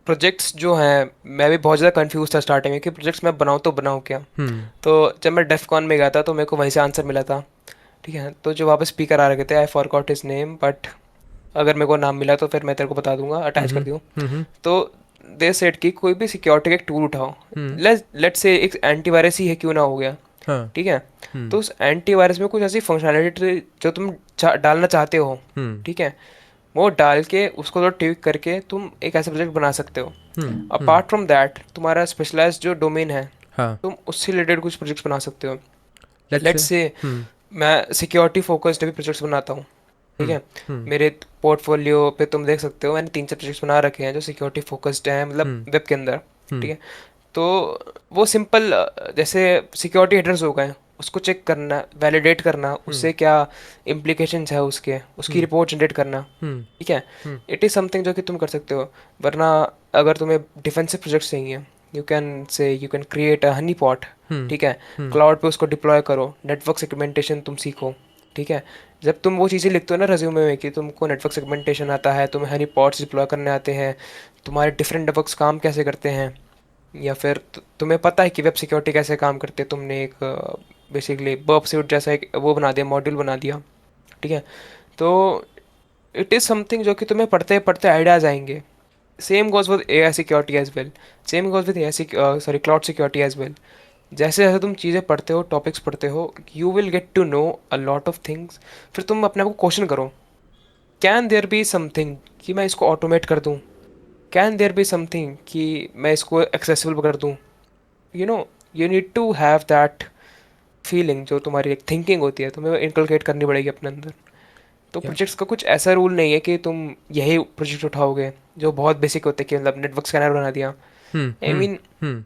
प्रोजेक्ट्स जो हैं, मैं भी बहुत ज़्यादा कंफ्यूज था स्टार्टिंग में कि प्रोजेक्ट्स मैं बनाऊँ तो बनाऊँ क्या। हम्म. तो जब मैं डेफ कॉन में गया था तो मेरे को वहीं से आंसर मिला था। ठीक है, तो जो वहाँ पे स्पीकर आ रखे थे, I forgot his name, but अगर मेरे को नाम मिला तो फिर मैं तेरे को बता दूंगा, अटैच कर हम्म. दूँ। हम्म. तो दे सेट कि कोई भी सिक्योरिटी का एक टूल उठाओ, हम्म. लेट्स से एक एंटीवायरस ही है क्यों ना हो गया। हाँ. ठीक है, हम्म. तो उस एंटीवायरस में कुछ ऐसी फंक्शनैलिटी जो तुम डालना चाहते हो, हम्म. ठीक है, वो डाल के उसको थोड़ा ट्विक करके तुम एक ऐसा प्रोजेक्ट बना सकते हो। हम्म. अपार्ट फ्रॉम दैट तुम्हारा स्पेशलाइज जो डोमेन है, हाँ. तुम उससे रिलेटेड कुछ प्रोजेक्ट्स बना सकते हो। Let's say. लेट्स से हम्म. मैं सिक्योरिटी फोकस्ड भी प्रोजेक्ट्स बनाता हूँ। ठीक हम्म. है, हम्म. मेरे पोर्टफोलियो पे तुम देख सकते हो मैंने 3 4 प्रोजेक्ट्स बना रखे हैं जो सिक्योरिटी फोकस्ड हैं, मतलब हम्म. वेब के अंदर। ठीक हम्म. है, तो वो सिंपल, जैसे सिक्योरिटी हेडर्स हो गए, उसको चेक करना, वैलिडेट करना, हम्म. उससे क्या इम्प्लीकेशंस है उसके, उसकी हम्म. रिपोर्ट जनरेट करना। हम्म. ठीक है, हम्म. इट इज़ समथिंग जो कि तुम कर सकते हो। वरना अगर तुम्हें डिफेंसिव प्रोजेक्ट्स चाहिए, you can create a honeypot. Hmm. ठीक है, हम्म. क्लाउड पे उसको डिप्लॉय करो, नेटवर्क सेगमेंटेशन तुम सीखो। ठीक है, जब तुम वो चीज़ें लिखते हो ना रेज्यूमे में कि तुमको नेटवर्क सेगमेंटेशन आता है, तुम्हें हनी पॉट्स डिप्लॉय करने आते हैं, तुम्हारे डिफरेंट नेटवर्क्स काम कैसे करते हैं, या फिर तुम्हें पता है कि वेब सिक्योरिटी कैसे काम करते हैं, तुमने एक बेसिकली बर्प सूट जैसा एक वो बना दिया, मॉड्यूल बना दिया। ठीक है, तो इट इज़ समथिंग जो कि तुम्हें पढ़ते पढ़ते आइडियाज आएंगे। Same goes with A I security as well, same goes with A I sorry cloud security as well. जैसे जैसे तुम चीज़ें पढ़ते हो, टॉपिक्स पढ़ते हो, you will get to know a lot of things. फिर तुम अपने आप को क्वेश्चन करो, कैन देयर बी समथिंग कि मैं इसको ऑटोमेट कर दूँ, कैन देयर बी समथिंग कि मैं इसको एक्सेसिबल कर दूँ। You know, you need to have that feeling, जो तुम्हारी एक थिंकिंग होती है तुम्हें इनकलकेट करनी पड़ेगी अपने अंदर। तो या. प्रोजेक्ट्स का कुछ ऐसा रूल नहीं है कि तुम यही प्रोजेक्ट उठाओगे जो बहुत बेसिक होते हैं, कि मतलब नेटवर्क स्कैनर बना दिया। हम्म. आई हम्म. मीन, हम्म.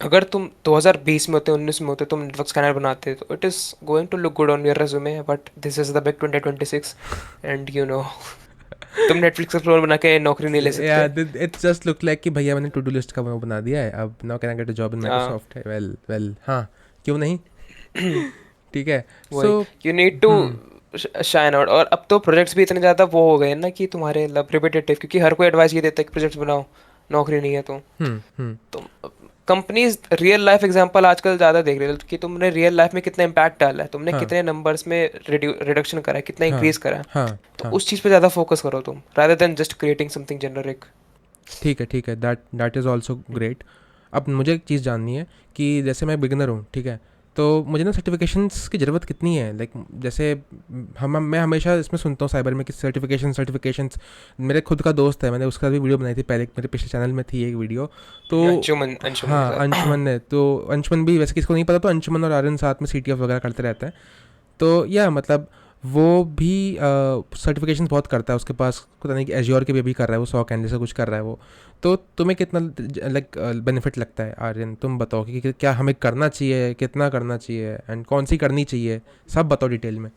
अगर तुम 2020 में होते, 19 में होते, तुम नेटवर्क स्कैनर बनाते तो it is going to look good on your resume, but this is the big 2026, and you know तुम नेटफ्लिक्स एक्सप्लोर बना के नौकरी नहीं ले या सकते। इट्स जस्ट लुक लाइक कि भैया मैंने टू डू लिस्ट का वो बना दिया है, अब now can I get a job in हाँ। माइक्रोसॉफ्ट है? वेल वेल, हाँ, क्यों नहीं. ठीक है. वही, so. You need to hmm. Shine out. और अब तो प्रोजेक्ट्स भी इतने ज़्यादा वो हो गए हैं ना कि तुम्हारे मतलब रिपीटेटिव, क्योंकि हर कोई एडवाइस ये देता है कि प्रोजेक्ट्स बनाओ, नौकरी नहीं है हम्म. हम्म. तो कंपनीज रियल लाइफ एग्जांपल आजकल ज़्यादा देख रहे हो कि तुमने रियल लाइफ में कितना इम्पैक्ट डाला है, तुमने हाँ. कितने नंबर्स में रिडक्शन करा है, कितना हाँ. इंक्रीज करा है। हाँ. तो हाँ. उस चीज़ पे ज़्यादा फोकस करो तुम, rather then just creating something generic. ठीक है, ठीक है, दैट इज़ ऑल्सो ग्रेट. अब मुझे एक चीज़ जाननी है कि जैसे मैं बिगिनर हूँ, ठीक है, तो मुझे ना सर्टिफिकेशंस की ज़रूरत कितनी है? लाइक जैसे हम मैं हमेशा इसमें सुनता हूँ साइबर में कि सर्टिफिकेशंस. मेरे खुद का दोस्त है, मैंने उसका भी वीडियो बनाई थी पहले, मेरे पिछले चैनल में थी एक वीडियो. तो अंशुमन, अंशुमन के हाँ, साथ। अंशुमन है, तो अंशुमन भी, वैसे किसको नहीं पता, तो अंशुमन और आर्यन साथ में CTF वगैरह करते रहते हैं. तो या मतलब वो भी सर्टिफिकेशन बहुत करता है, उसके पास पता नहीं कि एज्योर के भी अभी कर रहा है वो, 100 कैंडिडेट से कुछ कर रहा है वो. तो तुम्हें कितना लाइक बेनिफिट लगता है आर्यन? तुम बताओ कि क्या हमें करना चाहिए, कितना करना चाहिए, एंड कौन सी करनी चाहिए, सब बताओ डिटेल में.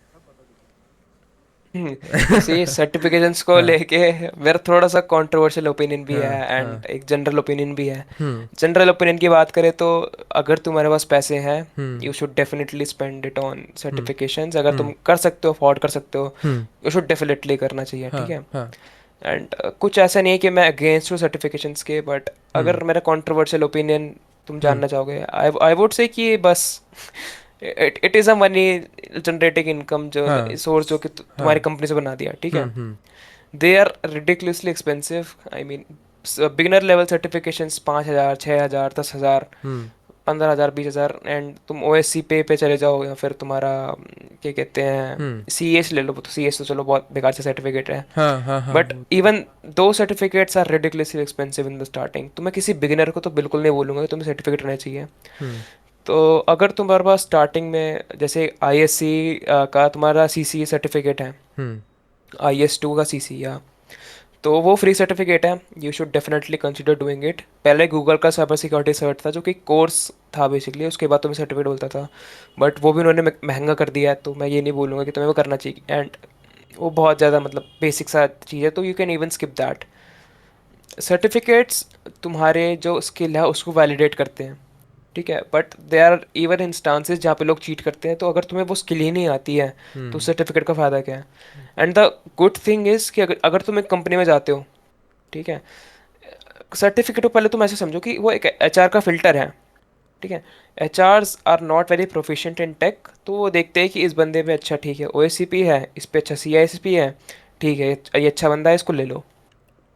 सी सर्टिफिकेशंस को हाँ. लेके मेरा थोड़ा सा कंट्रोवर्शियल ओपिनियन भी है, हाँ. हाँ. एंड एक जनरल ओपिनियन भी है। हम्म. जनरल ओपिनियन की बात करें तो अगर तुम्हारे पास पैसे हैं, hmm. You should definitely spend it on hmm. Certifications. अगर हम्म. तुम कर सकते हो, अफोर्ड कर सकते हो, हम्म. यू शुड डेफिनेटली करना चाहिए। हाँ. ठीक है, हाँ. एंड कुछ ऐसा नहीं है कि मैं अगेंस्ट हूँ सर्टिफिकेशंस के, बट हम्म. अगर मेरा कंट्रोवर्शियल ओपिनियन तुम हम्म. जानना चाहोगे, आई आई वुड से कि बस it is a money generating income जो हाँ. सोर्स जो कि तुम्हारी हाँ. कंपनी से बना दिया। ठीक है, hmm. They are ridiculously expensive. I mean, beginner level certifications 5,000, 6,000, 10,000, hmm. 15,000, 20,000, and तुम ओ एस सी पे चले जाओ, या फिर तुम्हारा क्या कहते हैं, हम्म. सी एस ले लो, तो सी एस तो चलो बहुत बेकार से सर्टिफिकेट है, हाँ. हाँ. हाँ. But even though certificates are ridiculously expensive in the starting. तो मैं किसी बिगिनर को तो बिल्कुल नहीं बोलूंगा कि तुम्हें सर्टिफिकेट रहना चाहिए। हम्म. तो अगर तुम्हारे पास स्टार्टिंग में जैसे आईएससी का तुम्हारा सीसीए सर्टिफिकेट है, हम्म आईएस 2 का सीसी, या तो वो फ्री सर्टिफिकेट है, you should definitely consider doing it. पहले गूगल का साइबर सिक्योरिटी सर्ट था जो कि कोर्स था बेसिकली, उसके बाद तुम्हें सर्टिफिकेट बोलता था, बट वो भी उन्होंने महंगा कर दिया है, तो मैं ये नहीं बोलूँगा कि तुम्हें वो करना चाहिए। एंड वो बहुत ज़्यादा मतलब बेसिक सा चीज़ है, तो you can even skip that. Certificates तुम्हारे जो स्किल है उसको वैलिडेट करते हैं, ठीक है, but they are even instances जहाँ पे लोग चीट करते हैं, तो अगर तुम्हें वो स्किल ही नहीं आती है तो हम्म सर्टिफिकेट का फ़ायदा क्या है। And the good thing is कि अगर तुम एक कंपनी में जाते हो, ठीक है, सर्टिफिकेट को पहले तुम ऐसे समझो कि वो एक एचआर का फिल्टर है, ठीक है। HRs are not very proficient in tech, तो वो देखते हैं कि इस बंदे पे अच्छा ठीक है ओएससीपी है, इस पे अच्छा सीआईएसपी है, ठीक है ये अच्छा बंदा है, इसको ले लो।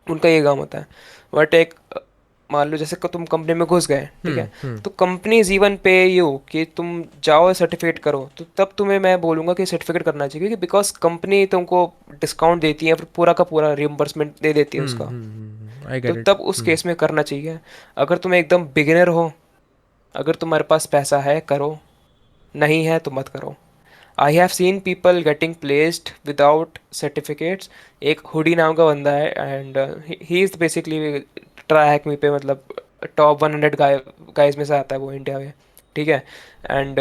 उनका ये काम होता है। बट एक मान लो जैसे तुम कंपनी में घुस गए, ठीक है, हम्म तो कंपनीज इवन पे यू कि तुम जाओ सर्टिफिकेट करो, तो तब तुम्हें मैं बोलूँगा कि सर्टिफिकेट करना चाहिए, क्योंकि बिकॉज कंपनी तुमको डिस्काउंट देती है, फिर पूरा का पूरा रिम्बर्समेंट दे देती है उसका। आई तो गेट इट। तब उस केस में करना चाहिए। अगर तुम एकदम बिगिनर हो, अगर तुम्हारे पास पैसा है करो, नहीं है तो मत करो। I have seen people getting placed without certificates. एक हुडी नाम का बंदा है, and he is basically try hack me पे, मतलब टॉप 100 गाइज में से आता है वो इंडिया में, ठीक है। And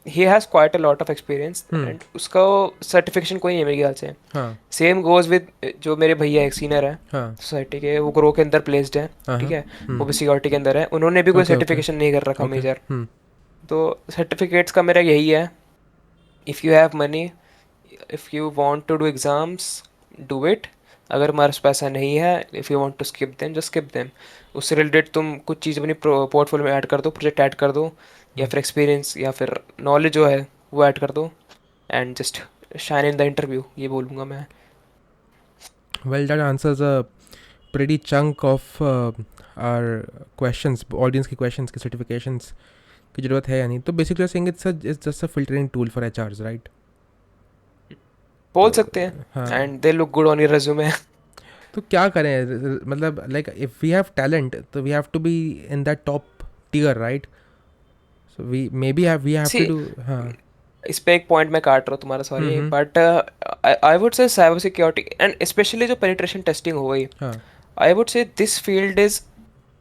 he has quite a lot of experience, hmm and उसका सर्टिफिकेशन कोई नहीं है मेरे ख्याल से। हाँ सेम गोज विद जो मेरे भैया एक सीनियर है हाँ सोसाइटी के, वो ग्रो के अंदर प्लेस्ड है, हाँ ठीक हाँ है, वो भी सिक्योरिटी के अंदर है, उन्होंने भी कोई ओके ओके सर्टिफिकेशन नहीं कर रखा ओके मेजर। तो सर्टिफिकेट्स का मेरा यही है, if you have money, if you want to do exams, do it. अगर हमारे पास पैसा नहीं है, if you want to skip them just skip them. उससे रिलेटेड तुम कुछ चीज़ अपनी पोर्टफोलियो में ऐड कर दो, प्रोजेक्ट ऐड कर दो, या फिर एक्सपीरियंस या फिर नॉलेज जो है वो ऐड कर दो, and just shine in the interview, ये बोलूँगा मैं। Well, that answers a pretty chunk of our questions, audience की questions की certifications की ज़रूरत है या नहीं। तो basically you're saying it's just a filtering tool for HRs, right? बोल तो सकते हैं, हाँ, and they look good on your resume. तो क्या करें, मतलब like if we have talent तो we have to be in that top tier, right? So we have to see, do. हाँ इस पे एक पॉइंट मैं काट रहा हूँ तुम्हारा, sorry, hmm. But I would say cyber security and specially जो पेनिट्रेशन टेस्टिंग हो गई, हाँ I would say this field is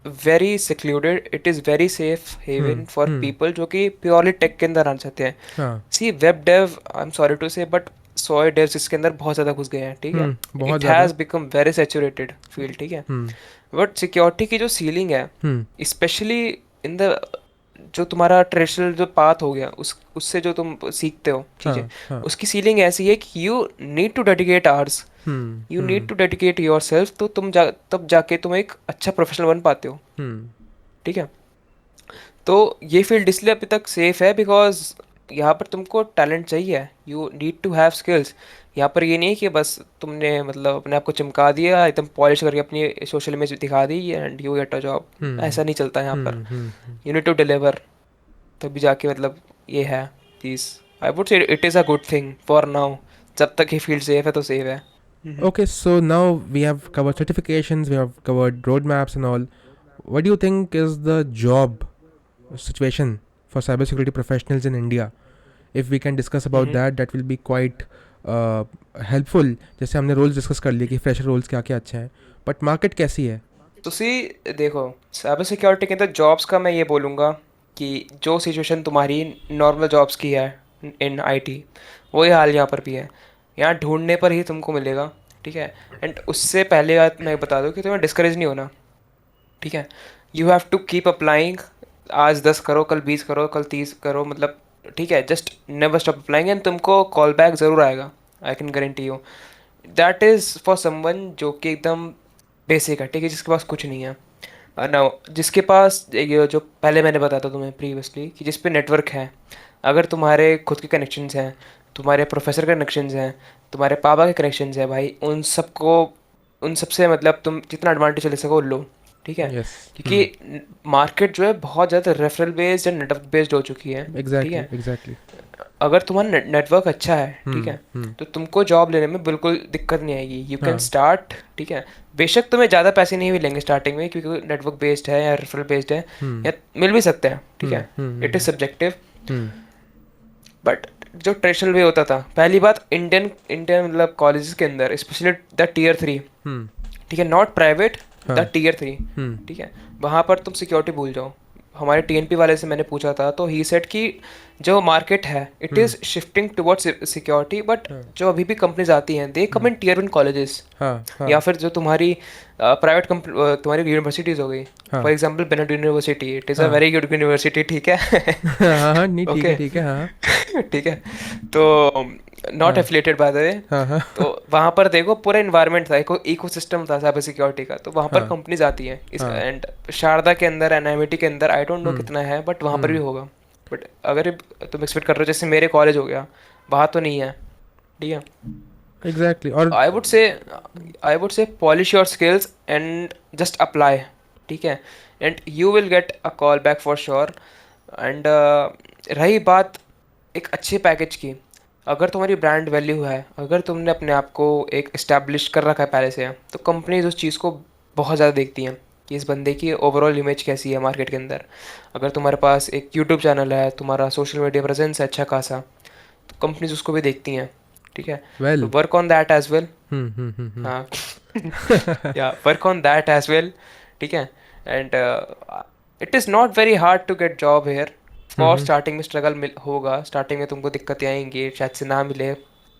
very secluded, it is very safe haven for hmm people जो कि प्योरली टेक के अंदर आना चाहते हैं। हाँ see web dev, I am sorry to say, but soy devs इसके अंदर बहुत ज़्यादा घुस गए हैं, ठीक है। बहुत इट ज़्यादा। Has become very saturated field, ठीक है। हम्म बट सिक्योरिटी की जो सीलिंग है, हम्म स्पेशली इन द जो तुम्हारा ट्रेडिशनल जो पाथ हो गया, उस उससे जो तुम सीखते हो चीज़ें, हाँ हाँ उसकी सीलिंग ऐसी है कि you need to dedicate hours, you need to dedicate yourself, तो तब जाके तुम एक अच्छा प्रोफेशनल बन पाते हो, हम्म ठीक है। तो ये फील्ड इसलिए अभी तक सेफ है बिकॉज यहाँ पर तुमको टैलेंट चाहिए, you need to have skills. यहाँ पर ये नहीं है कि बस तुमने मतलब अपने आप को चमका दिया एकदम पॉलिश करके अपनी सोशल इमेज दिखा दी and you get a job. हम्म ऐसा नहीं चलता यहाँ पर, hmm. You need to deliver, तभी जाके मतलब ये है चीज़। I would say it is a good thing for now, जब तक ये फील्ड सेफ है तो सेफ है। हम्म। Okay, so now we have covered certifications, we have covered roadmaps and all. What do you think is the job situation for cybersecurity professionals in India? If we can discuss about hmm. that, that will be quite uh, helpफुल। जैसे हमने roles discuss कर लिए कि fresher roles क्या क्या अच्छे हैं, but market कैसी है? तो सी, देखो, साइबर सिक्योरिटी के अंदर जॉब्स का मैं ये बोलूँगा कि जो सिचुएशन तुम्हारी नॉर्मल जॉब्स की है इन आईटी, वही हाल यहाँ पर भी है। यहाँ ढूंढने पर ही तुमको मिलेगा, ठीक है। एंड उससे पहले बात मैं बता दूँ कि तुम्हें डिस्करेज नहीं होना, ठीक है। You have to keep applying, आज 10 करो, कल 20 करो, कल 30 करो, मतलब ठीक है, just never stop applying, and तुमको कॉल बैक ज़रूर आएगा, I can guarantee you. That is for someone जो कि एकदम बेसिक है, ठीक है, जिसके पास कुछ नहीं है। ना जिसके पास ये जो पहले मैंने बताया था तुम्हें प्रीवियसली कि जिस पे नेटवर्क है, अगर तुम्हारे खुद के कनेक्शंस हैं, तुम्हारे प्रोफेसर के कनेक्शंस हैं, तुम्हारे पापा के कनेक्शंस हैं भाई, उन सब से मतलब तुम जितना एडवांटेज ले सको लो, ठीक है। यस। क्योंकि मार्केट जो है बहुत ज़्यादा referral based and network based हो चुकी है, ठीक एग्जैक्टली है। एग्जैक्टली। अगर तुम्हारा नेटवर्क अच्छा है, ठीक है, हम्म तो तुमको जॉब लेने में बिल्कुल दिक्कत नहीं आएगी, यू कैन हाँ स्टार्ट, ठीक है। बेशक तुम्हें ज़्यादा पैसे नहीं मिलेंगे स्टार्टिंग में, क्योंकि नेटवर्क बेस्ड है या रेफरल बेस्ड है, हम्म या मिल भी सकते हैं, ठीक है, it is hmm subjective. Hmm but जो ट्रेडिशनल वे होता था, पहली बात, इंडियन इंडियन मतलब कॉलेजेस के अंदर, स्पेशली द टीयर 3, हम्म ठीक है, नॉट प्राइवेट, हाँ द टीयर 3, हम्म ठीक है, वहाँ पर तुम सिक्योरिटी भूल जाओ। हमारे टीएनपी वाले से मैंने पूछा था, तो ही सेड कि जो मार्केट है it hmm is shifting towards security, but हाँ जो अभी भी कंपनीज आती हैं दे कम हम्म इन टीयर 1 कॉलेजेस, हाँ हाँ या फिर जो तुम्हारी प्राइवेट तुम्हारी यूनिवर्सिटीज़ हो गई। हाँ for example Bennett university, it is अ हाँ वेरी गुड यूनिवर्सिटी, ठीक है। हाँ हाँ नहीं ओके। ठीक है हाँ ठीक है। तो नॉट हाँ एफिलेटेड बाय द वे। हाँ हाँ तो वहाँ पर देखो पूरा इन्वायरमेंट था, एक इको सिस्टम था साइबर सिक्योरिटी का, तो वहाँ पर हाँ कंपनीज आती हैं इस हाँ एंड शारदा के अंदर, एनआईएमटी के अंदर, आई डोंट नो हम्म कितना है, बट वहाँ पर भी हम्म होगा। बट अगर तुम एक्सपेक्ट कर रहे हो जैसे मेरे कॉलेज हो गया, वहाँ तो नहीं है, ठीक है। एग्जैक्टली और आई वुड से आई वुड से polish your skills and just apply, ठीक है, and you will get a call back for sure. And रही बात एक अच्छे पैकेज की, अगर तुम्हारी ब्रांड वैल्यू है, अगर तुमने अपने आप को एक इस्टेब्लिश कर रखा है पहले से, तो कंपनीज उस चीज़ को बहुत ज़्यादा देखती हैं कि इस बंदे की ओवरऑल इमेज कैसी है मार्केट के अंदर। अगर तुम्हारे पास एक यूट्यूब चैनल है, तुम्हारा सोशल मीडिया प्रेजेंस है अच्छा खासा, तो कंपनीज उसको भी देखती हैं, ठीक है। तो well work on that as well. हम्म हाँ। Yeah work on that as well, ठीक है। And it is not very hard to get job here. For hmm starting में स्ट्रगल मिल होगा, स्टार्टिंग में तुमको दिक्कतें आएंगी, शायद से ना मिले,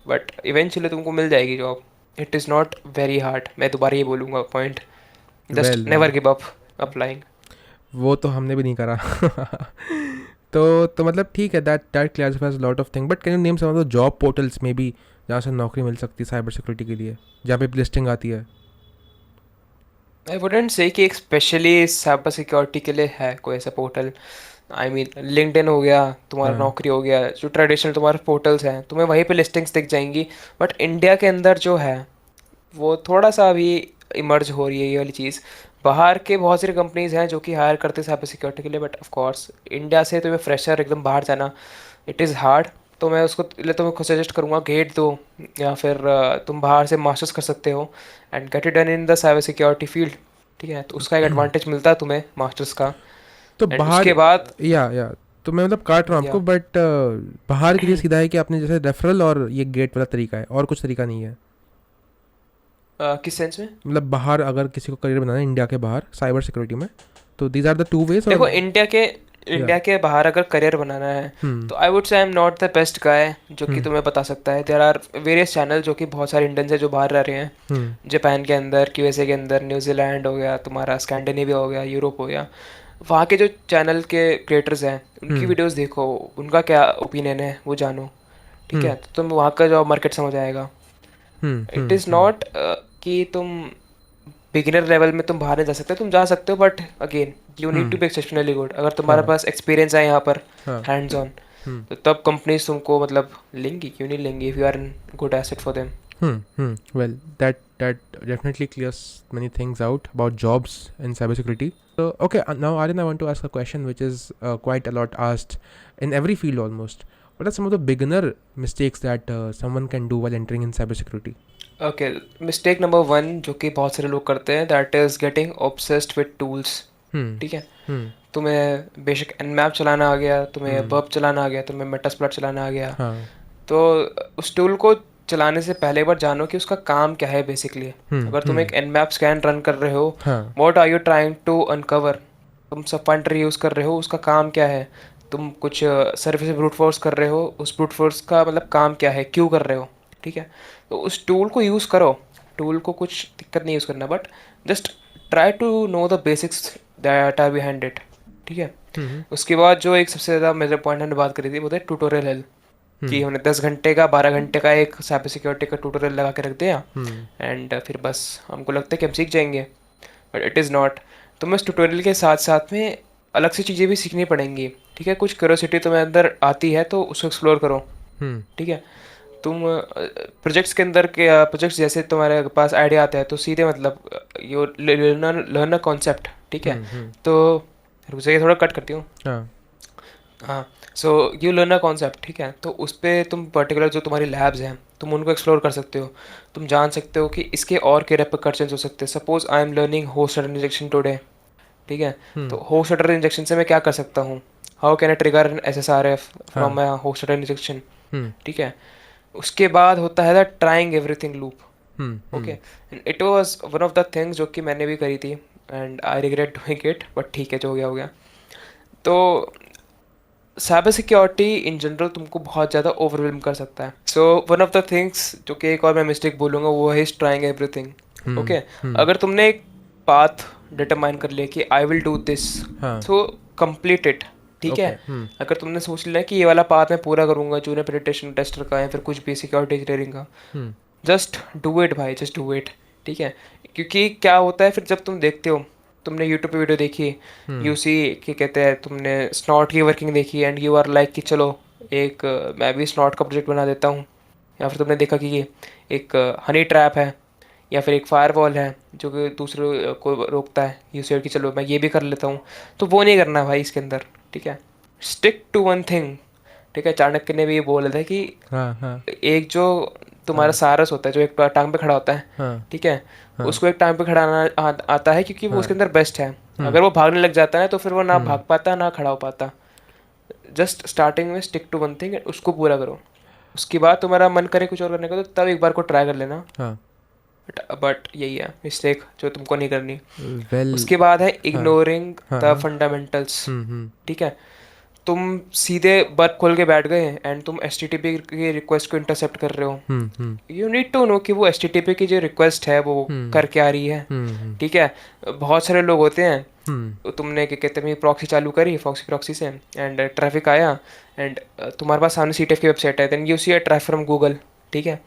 बट इवेंचुअली तुमको मिल जाएगी job. It is not very hard, मैं दोबारा ये बोलूँगा point, just well never well give up applying. वो तो हमने भी नहीं करा तो मतलब ठीक है that clarifies lot of thing but can you name some of the job portals में भी जहाँ से नौकरी मिल सकती है साइबर सिक्योरिटी के लिए जहाँ पे लिस्टिंग आती है आई वुडेंट से कि एक स्पेशली साइबर सिक्योरिटी के लिए है कोई ऐसा पोर्टल। आई मीन लिंक्डइन हो गया, तुम्हारा हाँ नौकरी हो गया, जो ट्रेडिशनल तुम्हारे पोर्टल्स हैं, तुम्हें वहीं पे लिस्टिंग्स दिख जाएंगी। बट इंडिया के अंदर जो है वो थोड़ा सा अभी इमर्ज हो रही है ये वाली चीज़। बाहर के बहुत सारी कंपनीज हैं जो कि हायर करते हैं साइबर सिक्योरिटी के लिए, बट ऑफ कोर्स इंडिया से तुम्हें फ्रेशर एकदम बाहर जाना, इट इज़ हार्ड। तो मैं उसको लिए तुम्हें खुद सजेस्ट करूँगा गेट दो, या फिर तुम बाहर से मास्टर्स कर सकते हो and get it done in the cyber security field, ठीक है। तो उसका एक एडवांटेज मिलता है तुम्हें मास्टर्स का। तो एंड बाहर उसके बाद या तो मैं मतलब काट रहा हूँ या आपको बट बाहर के लिए सीधा है कि आपने जैसे रेफरल और ये गेट वाला तरीका है और कुछ तरीका नहीं है किस सेंस में? मतलब बाहर अगर किसी को करियर बनाना है इंडिया के बाहर साइबर सिक्योरिटी में तो these are the two ways देखो, और या इंडिया के बाहर अगर करियर बनाना है, हम्म तो आई वुड से आई एम नॉट द बेस्ट गाय जो कि हम्म तुम्हें बता सकता है। देयर आर वेरियस चैनल जो कि बहुत सारे इंडियंस हैं जो बाहर रह रहे हैं, हम्म जापान के अंदर, यूएसए के अंदर, न्यूजीलैंड हो गया तुम्हारा, स्कैंडिनेविया हो गया, यूरोप हो गया। वहाँ के जो चैनल के क्रिएटर्स हैं उनकी हम्म वीडियोस देखो, उनका क्या ओपिनियन है वो जानो, ठीक हम्म है। तो तुम वहाँ का जॉब मार्केट समझ आएगा। इट इज़ हम्म नॉट कि तुम बिगिनर लेवल में तुम बाहर नहीं जा सकते, तुम जा सकते हो, but again you need to hmm be exceptionally good. अगर तुम्हारे हाँ पास एक्सपीरियंस है यहाँ पर हाँ हैंड्स ऑन, हम्म तो तब कंपनीज तुमको मतलब लेंगी, क्यों नहीं लेंगी, if you are in good asset for them. Well, that definitely clears many things out about jobs in cybersecurity. So, okay, now Aryan, I want to ask a question which is quite a lot asked in every field almost. What are some of the beginner mistakes that someone can do while entering in cybersecurity? Okay, mistake number 1 जो कि बहुत सारे लोग करते हैं, that is getting obsessed with tools, Hmm. ठीक है। Hmm. तुम्हें बेशक nmap चलाना आ गया, तुम्हें Hmm. बर्ब चलाना आ गया, तुम्हें मेटास्प्लॉट चलाना आ गया, हाँ. तो उस टूल को चलाने से पहले एक बार जानो कि उसका काम क्या है बेसिकली। Hmm. अगर तुम Hmm. एक nmap स्कैन रन कर रहे हो, हाँ. What are you trying to uncover, तुम सब फाइंडर यूज़ कर रहे हो, उसका काम क्या है। तुम कुछ सर्विस ब्रूट फोर्स कर रहे हो, उस ब्रूट फोर्स का मतलब काम क्या है, क्यों कर रहे हो, ठीक है। तो उस टूल को यूज़ करो, टूल को कुछ दिक्कत नहीं यूज़ करना, but just try to know the basics that are behind it, ठीक है। Hmm. उसके बाद जो एक सबसे ज़्यादा मेजर पॉइंट हमने बात करी थी वो थे ट्यूटोरियल हेल्प, कि Hmm. हमने 10 घंटे का 12 घंटे का एक साइबर सिक्योरिटी का ट्यूटोरियल लगा के रख दिया, Hmm. एंड फिर बस हमको लगता है कि हम सीख जाएंगे, बट इट इज़ नॉट। तुम्हें उस ट्यूटोरियल के साथ साथ में अलग से चीज़ें भी सीखनी पड़ेंगी, ठीक है। कुछ क्यूरोसिटी तुम्हें अंदर आती है तो उसको एक्सप्लोर करो, Hmm. ठीक है। तुम प्रोजेक्ट्स के अंदर के प्रोजेक्ट्स जैसे तुम्हारे पास आइडिया आता है तो सीधे मतलब यू लर्न अ कॉन्सेप्ट, ठीक है। Hmm. Hmm. तो रुक जाइए, थोड़ा कट करती हूँ। हाँ. हाँ, so you learn a concept, ठीक है, तो उस पे तुम पर्टिकुलर जो तुम्हारी लैब्स हैं तुम उनको एक्सप्लोर कर सकते हो। तुम जान सकते हो कि इसके और क्या रेpercussions हो सकते हैं। Suppose I am learning host shutter injection today, ठीक है, तो हम्म। होस्ट शटर इंजेक्शन से मैं क्या कर सकता हूँ, how can I trigger an SSRF from हाँ। My host shutter injection, hmm. ठीक है। उसके बाद होता है the trying everything loop. Okay, hmm. It was one of the things जो कि मैंने भी करी थी, and I regret doing it, but ठीक है, जो हो गया हो गया। तो साइबर सिक्योरिटी इन जनरल तुमको बहुत ज़्यादा ओवरवेलम कर सकता है। So one of the things जो कि एक और मैं मिस्टेक बोलूँगा वो है ट्राइंग एवरीथिंग। हम्म। ओके, हम्म। अगर तुमने एक पाथ डिटरमाइन कर लिया कि आई विल डू दिस, हाँ। सो कंप्लीट इट, ठीक ओके। है। अगर तुमने सोच लिया कि ये वाला पाथ मैं पूरा करूँगा, जूनियर पेनिट्रेशन टेस्टर का या फिर कुछ भी सिक्योरिटी इंजीनियरिंग का, हम्म। जस्ट डू इट भाई, जस्ट डू इट, ठीक है। क्योंकि क्या होता है फिर जब तुम देखते हो, तुमने यूट्यूब पे वीडियो देखी, हम्म। यू सी क्या कहते हैं, तुमने स्नॉट की वर्किंग देखी एंड यू आर लाइक कि चलो एक मैं भी स्नॉट का प्रोजेक्ट बना देता हूँ। या फिर तुमने देखा कि ये एक हनी ट्रैप है या फिर एक फायरवॉल है जो कि दूसरे को रोकता है, यू सी कि चलो मैं ये भी कर लेता हूँ। तो वो नहीं करना भाई इसके अंदर, ठीक है। स्टिक टू वन थिंग, ठीक है। चाणक्य ने भी ये बोला था कि हाँ। हाँ। एक जो तुम्हारा हाँ। सारस होता है जो एक टांग पे खड़ा होता है, हाँ। ठीक है, हाँ। उसको एक टांग पे खड़ा आता है क्योंकि वो हाँ। उसके अंदर बेस्ट है। हम्म। अगर वो भागने लग जाता है तो फिर वो ना हम्म। भाग पाता ना खड़ा हो पाता। जस्ट स्टार्टिंग में स्टिक टू वन थिंग, उसको पूरा करो। उसके बाद तुम्हारा मन करे कुछ और करने का तो तब एक बार को ट्राई कर लेना। हाँ। बट यही है मिस्टेक जो तुमको नहीं करनी। वेल। उसके बाद है हाँ। इग्नोरिंग हाँ। द हाँ। फंडामेंटल्स, हम्म। ठीक है। तुम सीधे बर्क खोल के बैठ गए एंड तुम HTTP की रिक्वेस्ट को इंटरसेप्ट कर रहे हो। हम्म। यू नीड टू नो कि वो HTTP की जो रिक्वेस्ट है वो हम्म। कर क्या रही है, हम्म। ठीक है। बहुत सारे लोग होते हैं, हम्म। तो तुमने क्या कहते हैं प्रॉक्सी चालू करी फॉक्सी प्रॉक्सी से एंड ट्रैफिक आया एंड तुम्हारे पास सामने CTF की वेबसाइट है, then you see a traffic from Google, ठीक है।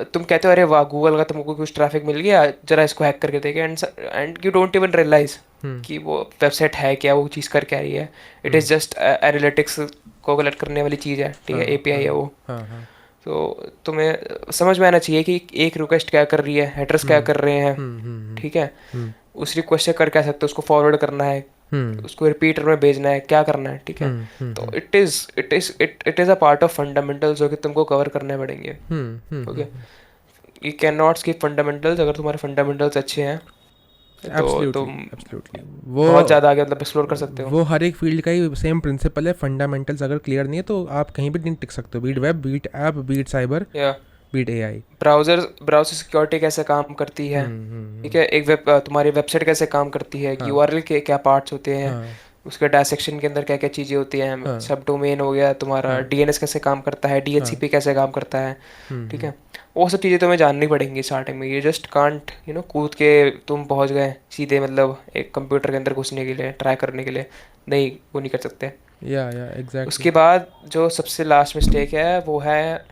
तुम कहते हो अरे वाह गूगल का तुमको कुछ ट्रैफिक मिल गया, जरा इसको हैक करके देखे, and you don't even realize hmm. कि वो वेबसाइट है क्या, वो चीज़ कर क्या रही है। It is hmm. Just analytics को कलेक्ट करने वाली चीज़ है, ठीक है, हाँ। API हाँ। है वो। हाँ। हाँ। तो तुम्हें समझ में आना चाहिए कि एक रिक्वेस्ट क्या कर रही है, हेडर्स क्या हम्म। कर रहे हैं, हम्म। ठीक है। हम्म। उस रिक्वेस्ट से कर क्या सकते हो, उसको फॉरवर्ड करना है, हम्म। उसको रिपीटर में भेजना है, क्या करना है, ठीक है। हम्म। तो hmm. It is a part of fundamentals जो कि तुमको कवर करने पड़ेंगे। Okay, hmm. You can not skip fundamentals. अगर तुम्हारे फंडामेंटल्स अच्छे हैं तो एब्सोल्युटली, तुम एब्सोल्युटली। वो बहुत ज़्यादा आगे मतलब एक्सप्लोर कर सकते हो। वो हर एक फील्ड का ही सेम प्रिंसिपल है। फंडामेंटल्स अगर क्लियर नहीं है तो आप कहीं भी नहीं टिक सकते हो, beat web, beat app, beat cyber, या बीट एआई। ब्राउज़र सिक्योरिटी कैसे काम करती है, ठीक है। एक तुम्हारी वेबसाइट कैसे काम करती है, हाँ। URL के क्या पार्ट्स होते हैं, हाँ। उसके डायसेक्शन के अंदर क्या क्या चीज़ें होती हैं, हाँ। सब डोमेन हो गया तुम्हारा, हाँ। DNS कैसे काम करता है, हाँ। DHCP कैसे काम करता है, ठीक है। वो सब चीज़ें तुम्हें जाननी पड़ेंगी स्टार्टिंग में। ये जस्ट कांट कूद के तुम पहुंच गए सीधे, मतलब एक कंप्यूटर के अंदर घुसने के लिए ट्राई करने के लिए, नहीं, वो नहीं कर सकते। या एग्जैक्टली। उसके बाद जो सबसे लास्ट मिस्टेक है वो है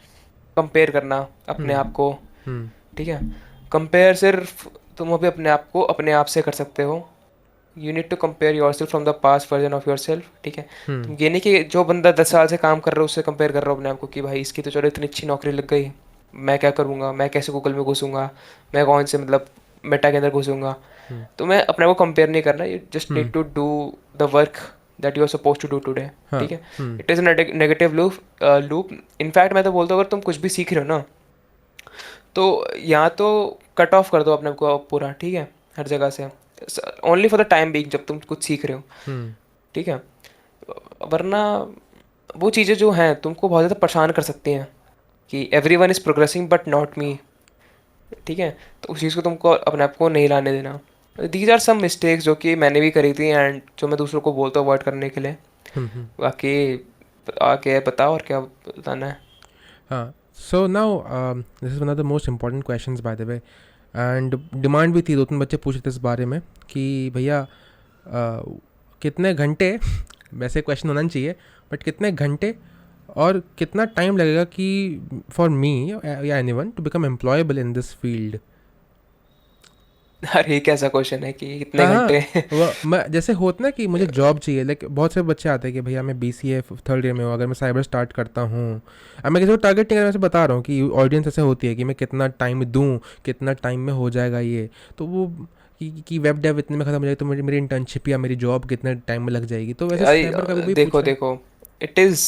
कंपेयर करना अपने हम्म। आप को, हम्म। ठीक है। कंपेयर सिर्फ तुम अभी अपने आप को अपने आप से कर सकते हो। You need to compare yourself from the past version of yourself, ठीक है। हम्म। तुम ये नहीं कि जो बंदा 10 साल से काम कर रहा है उससे कंपेयर कर रहा हो अपने आप को कि भाई इसकी तो चलो इतनी अच्छी नौकरी लग गई, मैं क्या करूँगा, मैं कैसे गूगल में घुसूंगा, मैं कौन से मतलब मेटा के अंदर घुसूंगा। हम्म। तो मैं अपने आप को कंपेयर नहीं करना, you just hmm. Need to do the work that you are suppose to do today, हाँ। ठीक है। Hmm. It is negative loop. In fact मैं तो बोलता हूँ अगर तुम कुछ भी सीख रहे हो ना, तो यहाँ तो कट ऑफ कर दो अपने को पूरा, ठीक है, हर जगह से, only for the time being जब तुम कुछ सीख रहे हो, हम्म। ठीक है। वरना वो चीज़ें जो हैं तुमको बहुत ज़्यादा परेशान कर सकती हैं कि every one is progressing but not me, ठीक है। तो उस चीज़ को तुमको अपने आप को नहीं लाने देना। दीज आर सम मिस्टेक्स जो कि मैंने भी करी थी एंड जो मैं दूसरों को बोलता हूँ अवॉइड करने के लिए। हम्म। बाकी आके बताओ और क्या बताना है। हाँ। So now this is one of the most important questions by the way, and demand भी थी, 2-3 बच्चे पूछ रहे थे इस बारे में कि भैया कितने घंटे वैसे क्वेश्चन होना नहीं चाहिए, बट कितने घंटे और कितना टाइम लगेगा कि फॉर मी या anyone to become employable in this field. अरे ये कैसा क्वेश्चन है कि कितने हाँ। घंटे। वो मैं जैसे होता ना कि मुझे जॉब चाहिए, लाइक बहुत से बच्चे आते हैं कि भैया मैं BCA थर्ड ईयर में हूँ, अगर मैं साइबर स्टार्ट करता हूँ। अब मैं किसी को टारगेट नहीं कर रहा, मैं से बता रहा हूँ कि ऑडियंस ऐसे होती है कि मैं कितना टाइम दूँ, कितना टाइम में हो जाएगा ये। तो वो कि वेब डेव इतने में खत्म हो जाएगी, तो मेरी मेरी इंटर्नशिप या मेरी जॉब कितने टाइम में लग जाएगी। तो वैसे साइबर का भी पूछ देखो रहा है। देखो, इट इज़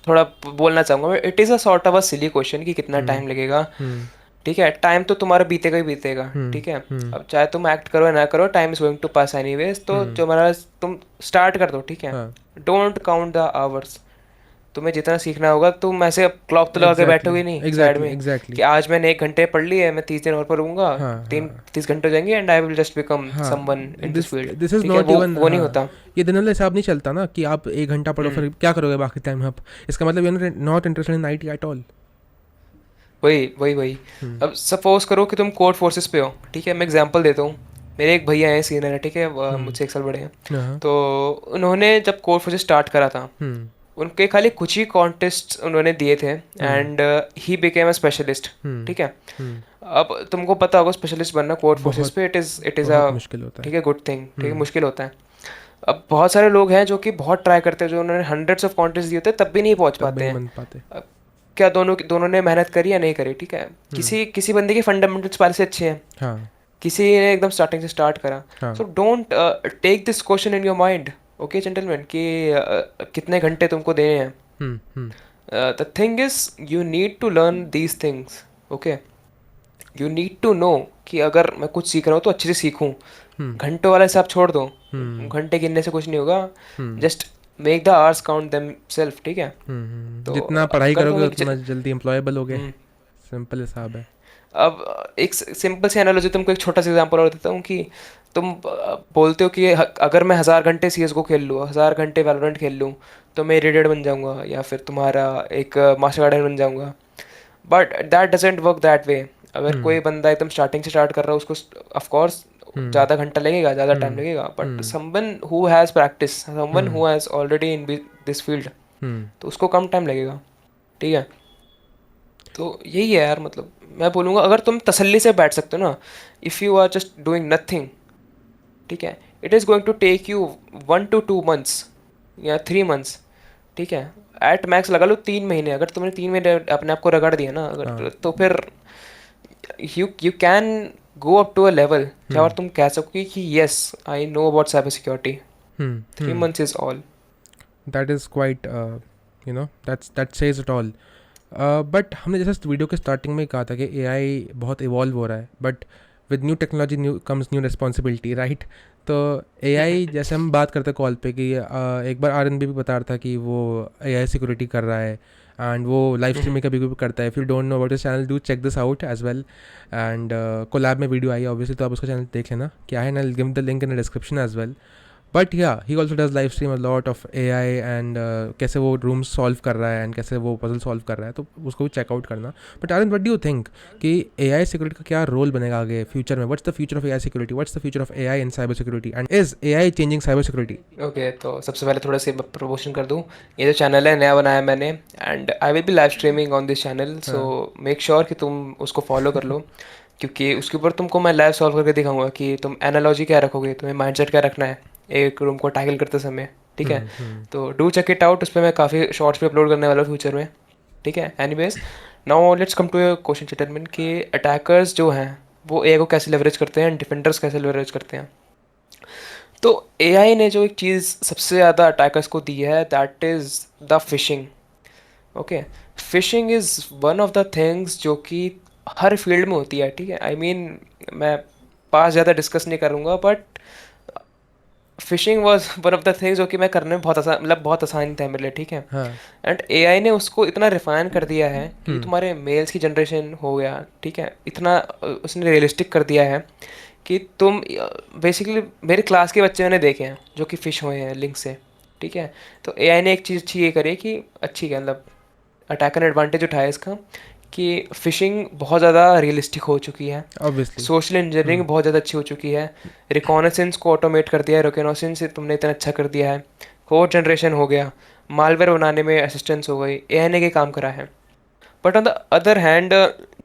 थोड़ा बोलना चाहूँगा मैं, it is a sort of a silly question कि कितना हम्म टाइम लगेगा। हम्म ठीक है, टाइम तो तुम्हारा बीतेगा ही बीतेगा। ठीक है, हम्म अब चाहे तुम एक्ट करो या ना करो, time is going to pass anyways. तो हम्म जो हमारा, तुम स्टार्ट कर दो। ठीक है, हाँ डोंट काउंट द आवर्स। तुम्हें जितना सीखना होगा, तुम ऐसे क्लॉक तो लगा के एग्जैक्टली बैठोगे नहीं साइड एग्जैक्टली में एग्जैक्टली। कि आज मैंने 1 घंटे पढ़ ली है, मैं 30 दिन और पढ़ूंगा, हाँ तीन हाँ 30 घंटे हो जाएंगे and I will just become हाँ। Someone in this this field. This is ठीक है, नॉट वो इवन, वो नहीं हाँ, होता। ये दिन वाला हिसाब नहीं चलता ना कि आप 1 घंटा पढ़ो हम्म, फिर क्या करोगे बाकी टाइम आप। इसका मतलब you not interested in IT at all. वही। अब सपोज करो कि तुम कोड फोर्सेस पे हो। ठीक है, मैं एग्जांपल देता हूँ। मेरे एक भैया हैं, सीनियर है। ठीक है, वह हम्म मुझसे 1 साल बड़े हैं। हाँ तो उन्होंने जब कोड फोर्सेस स्टार्ट करा था, हम्म उनके खाली कुछ ही कॉन्टेस्ट उन्होंने दिए थे hmm and he became a specialist. हम्म ठीक है, हम्म। अब तुमको पता होगा स्पेशलिस्ट बनना कोड फोर्सेस बहुत पे, इट इज़ अ, बहुत मुश्किल होता है। ठीक है, गुड थिंग। ठीक है, हम्म मुश्किल होता है। अब बहुत सारे लोग हैं जो कि बहुत ट्राई करते हैं, जो उन्होंने हंड्रेड्स ऑफ कॉन्टेस्ट दिए होते हैं, तब भी नहीं पहुंच तब भी पाते नहीं हैं। बन पाते। अब क्या दोनों ने मेहनत करी या नहीं करी? ठीक है, हम्म किसी किसी बंदे के फंडामेंटल्स पहले से अच्छे हैं, हाँ किसी ने एकदम स्टार्टिंग से स्टार्ट करा। हाँ so don't take this question in your mind, okay gentleman, कि कितने घंटे तुमको देने हैं। Hmm. The thing is, you need to learn these things. Okay, you need to know कि अगर मैं कुछ सीख रहा हूँ तो अच्छे से सीखूं। हम्म घंटों वाला हिसाब छोड़ दो, हम्म घंटे गिनने से कुछ नहीं होगा। Hmm just make the hours count themself. ठीक है, तो जितना पढ़ाई अगर करोगे तुम उतना जल्दी एम्प्लॉयबल होगे। हम्म, सिंपल हिसाब है। अब एक सिंपल सी एनालॉजी तुमको, एक छोटा सा एग्जांपल और देता हूँ कि तुम बोलते हो कि अगर मैं 1,000 घंटे सीएस को खेल लूँ, 1,000 घंटे वैलोरेंट खेल लूँ, तो मैं रेडेड बन जाऊंगा या फिर तुम्हारा एक मास्टर गार्डन बन जाऊंगा। But that doesn't work that way. अगर हम्म कोई बंदा एकदम स्टार्टिंग से स्टार्ट कर रहा है, उसको ऑफ कोर्स हम्म ज़्यादा घंटा लगेगा, ज़्यादा टाइम हम्म लगेगा। But hmm someone who has practice, someone hmm who has already in this field, hmm तो उसको कम टाइम लगेगा। ठीक है, तो यही है यार। मतलब मैं बोलूँगा, अगर तुम तसल्ली से बैठ सकते हो ना, if you are just doing nothing, ठीक है, it is going to take you 1 to 2 months या 3 months। ठीक है, एट मैक्स लगा लो 3 महीने। अगर तुमने 3 महीने अपने आप को रगड़ दिया ना, हाँ अगर तो फिर you can go up to a level जहाँ पर हम्म तुम कह सको कि yes, I know about cyber security. Three hmm. Months is all. That is quite, that says it all. But हमने जैसे इस वीडियो के स्टार्टिंग में ही कहा था कि एआई बहुत इवॉल्व हो रहा है, but with new technology new comes new responsibility, right? तो एआई जैसे हम बात करते हैं कॉल पे कि एक बार आरएनबी भी बता रहा था कि वो एआई सिक्योरिटी कर रहा है, एंड वो लाइव स्ट्रीमिंग कभी कभी करता है। If you don't know about this channel, do check this out as well. And collab में वीडियो आई है ऑब्वियसली, तो आप उसका चैनल देख लेना क्या है, ना give the link in the description as well. But yeah he also does live stream a lot of A I, and कैसे वो रूम सॉल्व कर रहा है एंड कैसे वो पजल सॉल्व कर रहा है, तो उसको भी चेकआउट करना। But are what do you think कि ए आई सिक्योरिटी का क्या रोल बनेगा आगे फ्यूचर में? What's the future of A I security? What's the future of A I in cyber security? And is a I changing cyber security? Okay, तो सबसे पहले थोड़ा सा प्रमोशन कर दूँ। ये जो चैनल है नया बनाया है मैंने, and I will be live streaming on this channel, so हाँ मेक श्योर कि तुम उसको फॉलो कर लो। क्योंकि उसके ऊपर तुमको मैं लाइव सॉल्व करके दिखाऊंगा कि तुम एनालॉजी क्या रखोगे, तुम्हें माइंडसेट क्या रखना है एक रूम को टैकल करते समय। ठीक है, हम्म। तो डू चेक इट आउट। उस पर मैं काफ़ी शॉर्ट्स भी अपलोड करने वाला हूँ फ्यूचर में। ठीक है, anyways, now let's come to your question चिटरमिन, कि अटैकर्स जो हैं वो ए को कैसे लेवरेज करते हैं, डिफेंडर्स कैसे लेवरेज करते हैं। तो एआई ने जो एक चीज़ सबसे ज़्यादा अटैकर्स को दी है, that is the fishing. Okay, fishing is one of the things जो कि हर फील्ड में होती है। ठीक है, आई मीन, मैं पास ज़्यादा डिस्कस नहीं करूँगा, but fishing was one of the things जो कि मैं करने में बहुत आसान, मतलब बहुत आसान था मेरे लिए। ठीक है, हाँ एंड एआई ने उसको इतना रिफाइन कर दिया है कि हम्म तुम्हारे मेल्स की जनरेशन हो गया। ठीक है, इतना उसने रियलिस्टिक कर दिया है कि तुम बेसिकली, मेरे क्लास के बच्चे मैंने देखे हैं जो कि फिश हुए हैं लिंक से। ठीक है, तो एआई ने एक चीज़ अच्छी ये करी कि अच्छी क्या, मतलब अटैकर ने एडवांटेज उठाया इसका, कि फिशिंग बहुत ज़्यादा रियलिस्टिक हो चुकी है, ऑब्वियसली। सोशल इंजीनियरिंग बहुत ज़्यादा अच्छी हो चुकी है, रिकॉनेसेंस को ऑटोमेट कर दिया है, रिकॉनेसेंस से तुमने इतना अच्छा कर दिया है, कोड जनरेशन हो गया, मालवेयर बनाने में असिस्टेंस हो गई, एआई ने ये काम करा है। But on the other hand,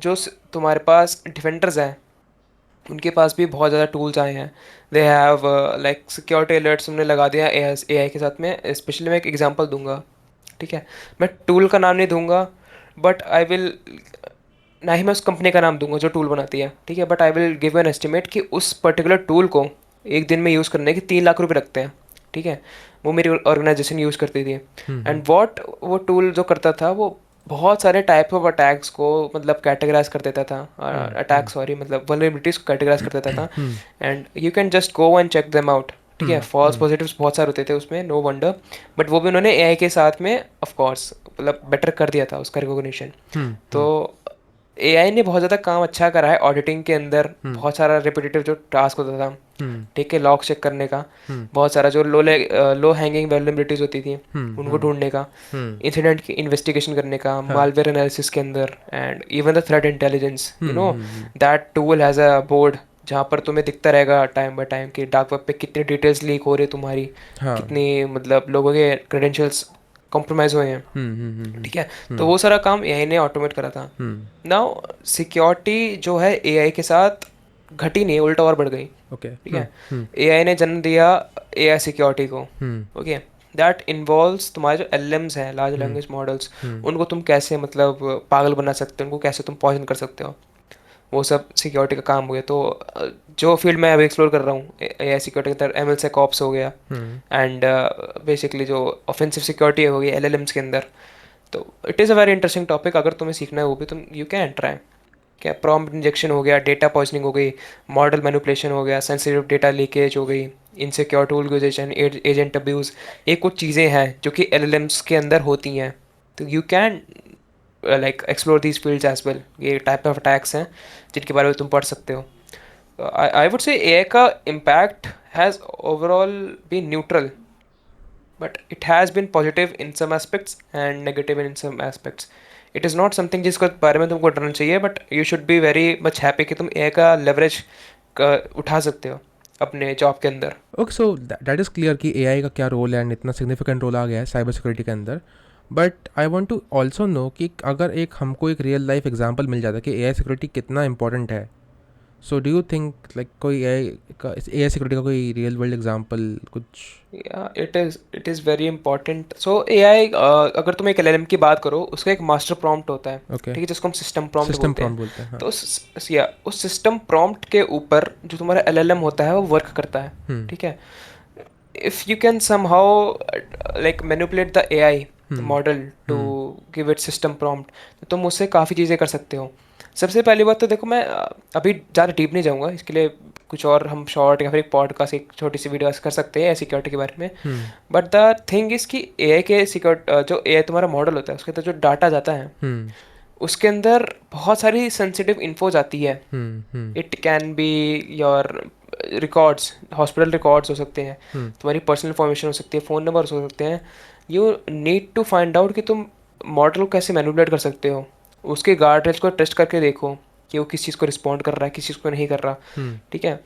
जो तुम्हारे पास डिफेंडर्स हैं, उनके पास भी बहुत ज़्यादा टूल्स आए हैं। They have like security alerts हमने लगा दिया एआई के साथ में। स्पेशली मैं एक एग्जांपल दूंगा। ठीक है, मैं टूल का नाम नहीं दूंगा, बट आई विल ना ही मैं उस कंपनी का नाम दूंगा जो टूल बनाती है, ठीक है, but I will give an estimate कि उस पर्टिकुलर टूल को एक दिन में यूज़ करने के 3 लाख रुपए लगते हैं, ठीक है। वो मेरी ऑर्गेनाइजेशन यूज़ करती थी। हम्म एंड वॉट वो टूल जो करता था, वो बहुत सारे टाइप ऑफ अटैक्स को मतलब कैटेगराइज कर देता था, हम्म अटैक सॉरी मतलब वल्नरेबिलिटीज को कैटेगराइज कर देता था। Hmm and you can just go and check them out, ठीक है। फॉल्स हम्म पॉजिटिव्स बहुत सारे होते थे उसमें, नो वंडर। बट वो भी उन्होंने एआई के साथ में ऑफ कोर्स मतलब बेटर कर दिया था उसका रिकॉग्निशन। तो हम्म एआई ने बहुत ज़्यादा काम अच्छा करा है ऑडिटिंग के अंदर। हम्म बहुत सारा रिपीटेटिव जो टास्क होता था, हम्म ठीक है, लॉग चेक करने का, हम्म बहुत सारा जो लो हैंगिंग वेलनरेबिलिटीज होती थी उनको हम्म ढूंढने का, हम्म इंसिडेंट की इन्वेस्टिगेशन करने का, हाँ मालवेयर एनालिसिस के अंदर, and even the threat intelligence, you know hmm. That tool has a board जहाँ पर तुम्हें दिखता रहेगा टाइम बाय टाइम कि डार्क वेब पे कितनी डिटेल्स लीक हो रही है तुम्हारी, हाँ कितनी मतलब लोगों के क्रेडेंशियल्स कॉम्प्रोमाइज़ हुए हैं, ठीक है। तो हम्म वो सारा काम एआई ने ऑटोमेट करा था। हम्म नाउ सिक्योरिटी जो है एआई के साथ घटी नहीं, उल्टा और बढ़ गई, ओके ठीक है। एआई ने जन्म दिया एआई सिक्योरिटी को, हम्म ओके। दैट इन्वॉल्व्स तुम्हारे जो एलएम्स हैं, लार्ज हम्म लैंग्वेज मॉडल्स, हम्म उनको तुम कैसे मतलब पागल बना सकते हो, उनको कैसे तुम पॉइजन कर सकते हो, वो सब सिक्योरिटी का काम हो गया। तो जो फील्ड मैं अभी एक्सप्लोर कर रहा हूँ एआई सिक्योरिटी के अंदर, एमएल से कॉप्स हो गया, हम्म एंड बेसिकली जो ऑफेंसिव सिक्योरिटी हो गई एलएलएम्स के अंदर। तो it is a very interesting topic, अगर तुम्हें सीखना है वो भी तुम यू कैन ट्राई। क्या प्रॉम्प्ट इंजेक्शन हो गया, डेटा पॉइजनिंग हो गई, मॉडल मैनिपुलेशन हो गया, सेंसिटिव डेटा लीकेज हो गई, इनसिक्योर टूल यूजेशन, एजेंट अब्यूज़, ये कुछ चीज़ें हैं जो कि एलएलएम्स के अंदर होती हैं। तो you can like explore these fields as well. ये टाइप ऑफ अटैक्स हैं जिनके बारे में तुम पढ़ सकते हो। आई वुड से एआई का impact has overall been neutral, but it has been positive in some aspects and negative in some aspects. It is not something जिसके बारे में तुमको डरना चाहिए, but you should be very much happy कि तुम AI का leverage उठा सकते हो अपने जॉब के अंदर। Okay so that is clear कि एआई का क्या रोल है एंड इतना सिग्निफिकेंट रोल आ गया है साइबर सिक्योरिटी के अंदर। But I want to also know कि अगर एक हमको एक रियल लाइफ एग्जांपल मिल जाता है कि एआई सिक्योरिटी कितना इंपॉर्टेंट है, so do you think like कोई एआई सिक्योरिटी का कोई रियल वर्ल्ड एग्जांपल कुछ? या it is very important. So AI, अगर तुम एक एलएलएम की बात करो, उसका एक मास्टर प्रॉम्प्ट होता है, ओके ठीक है, जिसको हम सिस्टम प्रॉम्प्ट सिस्टम बोलते हैं। प्रॉम्प्ट बोलते हैं हाँ। तो उस सिस्टम प्रॉम्प्ट के ऊपर जो तुम्हारा एलएलएम होता है वो वर्क करता है, हम्म ठीक है। if you can somehow like manipulate the AI hmm model to hmm give it system prompt, तो तुम उससे काफ़ी चीज़ें कर सकते हो। सबसे पहली बात तो देखो, मैं अभी ज़्यादा डीप नहीं जाऊँगा, इसके लिए कुछ और हम शॉर्ट या फिर एक पॉडकास्ट, एक छोटी सी वीडियो कर सकते हैं सिक्योरिटी के बारे में। हम्म बट द थिंग इज़ कि एआई के सिक्योर जो एआई तुम्हारा मॉडल होता है उसके अंदर जो डाटा जाता है, हम्म उसके अंदर बहुत सारी सेंसिटिव इन्फो जाती है। Hmm it can be your records, hospital records हो सकते हैं, हम्म तुम्हारी पर्सनल इन्फॉर्मेशन हो सकती है, फ़ोन नंबर्स हो सकते हैं। You need to find out कि तुम मॉडल को कैसे मैनिपुलेट कर सकते हो। उसके गार्ड रेल्स को टेस्ट करके देखो कि वो किस चीज़ को रिस्पॉन्ड कर रहा है, किस चीज़ को नहीं कर रहा, हम्म ठीक है।